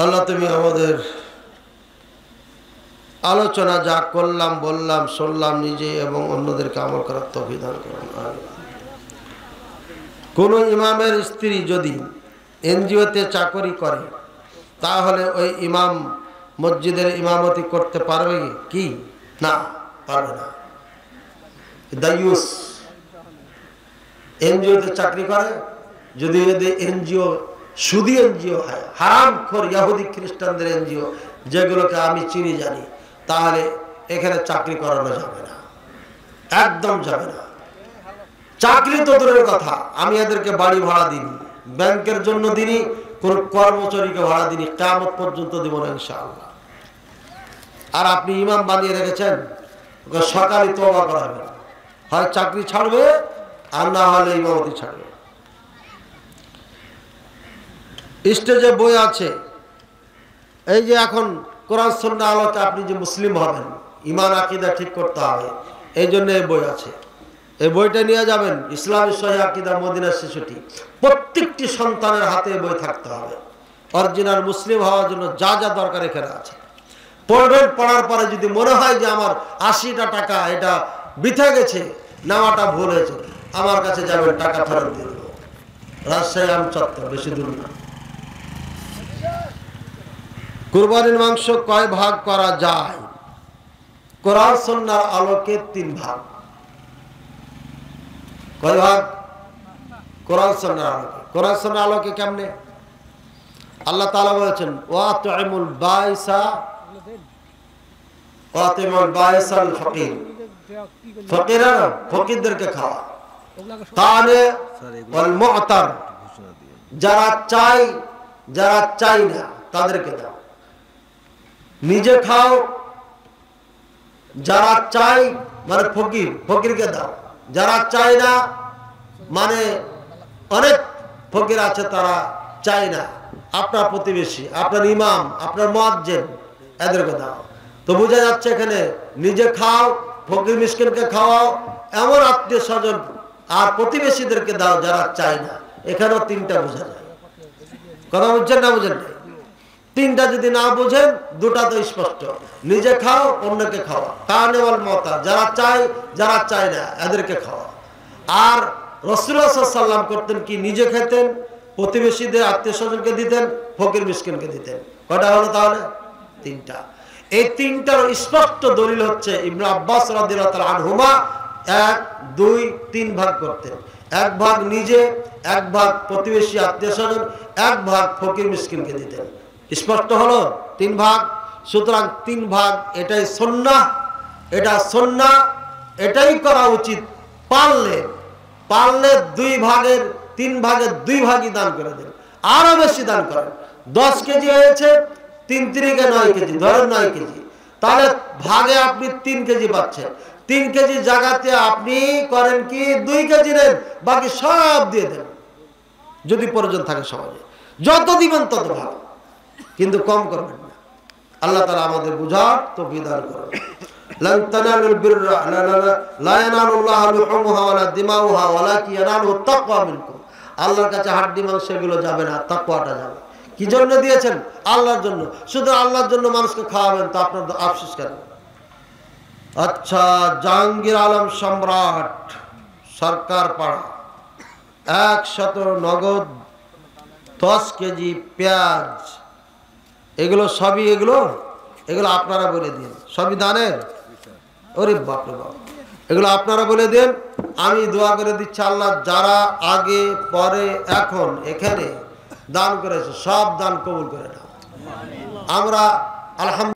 আল্লাহ তুমি আমাদের আলোচনা যা করলাম, বললাম, শুনলাম, নিজে এবং অন্যদেরকে আমল করার তৌফিক দান করেন। কোন ইমামের স্ত্রী যদি এনজিওতে চাকরি করে তাহলে ওই ইমাম মসজিদের ইমামতি করতে পারবে কি? না, পারবে না। দায়ুস এনজিওতে চাকরি করে, যদি এনজিও সুদী এনজিও হয়, হারামখোর ইহুদি খ্রিস্টানদের এনজিও, যেগুলোকে আমি চিনি জানি, তাহলে এখানে চাকরি করানো যাবে না, একদম যাবে না। চাকরি তো দূরের কথা, আমি এদেরকে বাড়ি ভাড়া দিই, ব্যাংকের জন্য দিনই, কোন কর্মচারীকে ভাড়া দিনই, কিয়ামত পর্যন্ত দিব না ইনশাআল্লাহ। আর আপনি ইমাম বানিয়ে রেখেছেন, ওকে সকালে তওবা করাবেন, হয় চাকরি ছাড়বে আর না হলে ইমামতি ছাড়বে। স্টেজে বই আছে, এই যে এখন কোরআন সুন্নাহ আলোকে আপনি যে মুসলিম হবেন, ঈমান আকীদা ঠিক করতে হবে, এই জন্য এই বই আছে। এই বইটা নিয়ে যাবেন, ইসলামী সহিহ আকীদা মদিনা ৬৬। প্রত্যেকটি সন্তানের হাতে বই থাকতে হবে। অরিজিনাল মুসলিম হওয়ার জন্য যা যা দরকার এখানে আছে। পড়বেন, পড়ার পরে যদি মনে হয় যে আমার ৮০টা টাকা এটা বৃথা গেছে, নেওয়াটা ভুল হয়েছে, আমার কাছে যাবেন, টাকা ফেরত দিয়ে দেবো। রাজশাহী আমচত্বর, বেশি দূর না। কুরবানির মাংস কয় ভাগ করা যায়? কোরআন সুন্নাহর আলোকে ৩ ভাগ। কয় ভাগ? কোরআন সুন্নাহর আলোকে। কোরআন সুন্নাহর আলোকে কেমনে? আল্লাহ তাআলা বলেছেন, ওয়াতুইমুল বাইসা ওয়াতুইমুল বাইসাল ফাকির, ফকিরা ফকিরদেরকে খাওয়া, তানে ওয়াল মু'তার, যারা চাই যারা চাই না তাদেরকে দাও, নিজে খাও, যারা চাই মানে ফকিরকে দাও, যারা চাই না মানে অনেক ফকির আছে তারা চায় না, আপনার প্রতিবেশী, আপনার ইমাম, আপনার মুয়াজ্জিন, এদেরকে দাও। তো বোঝা যাচ্ছে এখানে নিজে খাও, ফকির মিসকিনকে খাওয়াও, এমন আত্মীয় স্বজন আর প্রতিবেশীদেরকে দাও যারা চায় না। এখানেও 3টা বোঝা যায়। কথা বুঝছেন না? বুঝেন না? 3টা যদি না বুঝেন, 2টা তো স্পষ্ট। নিজে খাও, অন্যকে খাওয়া, কানে ওয়াল মতা, যারা চায় যারা চায় না এদেরকে খাওয়া। আর রাসূলুল্লাহ সাল্লাল্লাহু আলাইহি ওয়াসাল্লাম করতেন কি? নিজে খেতেন, প্রতিবেশীদের আত্মীয় স্বজনকে দিতেন, ফকির মিসকিনকে দিতেন। কয়টা হলো তাহলে? 3টা। এই 3টার স্পষ্ট দলিল হচ্ছে ইবনে আব্বাস রাদিয়াল্লাহু তাআলা আনহুমা 1, 2, 3 ভাগ করতেন। 1 ভাগ নিজে, 1 ভাগ প্রতিবেশী আত্মীয় স্বজন, 1 ভাগ ফকির মিসকিনকে দিতেন। স্পষ্ট হলো 3 ভাগ। সুতরাং 3 ভাগ এটাই সুন্নাহ, এটা সুন্নাহ, এটাই করা উচিত। পারলে 2 ভাগের 3 ভাগের 2 ভাগই দান করে দেন, আরো বেশি দান করেন। 10 কেজি হয়েছে, 3 3 9 কেজি, ধরেন 9 কেজি, তাহলে ভাগে আপনি 3 কেজি পাচ্ছেন। 3 কেজি জায়গাতে আপনি করেন কি 2 কেজি নেন, বাকি সব দিয়ে দেন যদি প্রয়োজন থাকে সমাজে। যত দিবেন তত ভালো, কিন্তু কম করবেন না। আল্লাহ তাআলা আমাদের বুঝার তৌফিক দান করুন। লান তানালুল বিররা লা ইয়ানালুল্লাহু লুহুমুহা ওয়ালা দিমাউহা ওয়ালাকিন ইয়ানালুহু তাকওয়া মিনকুম। আল্লাহর কাছে হাড্ডি মাংস এগুলো যাবে না, তাকওয়াটা যাবে। কি জন্য দিয়েছেন? আল্লাহর জন্য। শুধু আল্লাহর জন্য মানুষকে খাওয়াবেন তো আপনার আফসোস কেন? আচ্ছা, জাহাঙ্গীর আলম সম্রাট সরকার পাড়া 100 নগদ 10 কেজি পেঁয়াজ, এগুলো সবই এগুলো আপনারা বলে দিন, সবই দানের। ওরে বাপরে বাপ, এগুলো আপনারা বলে দেন। আমি দোয়া করে দিচ্ছি, আল্লাহ যারা আগে পরে এখন এখানে দান করেছে সব দান কবুল করে নাও। আমরা আলহামদুলিল্লাহ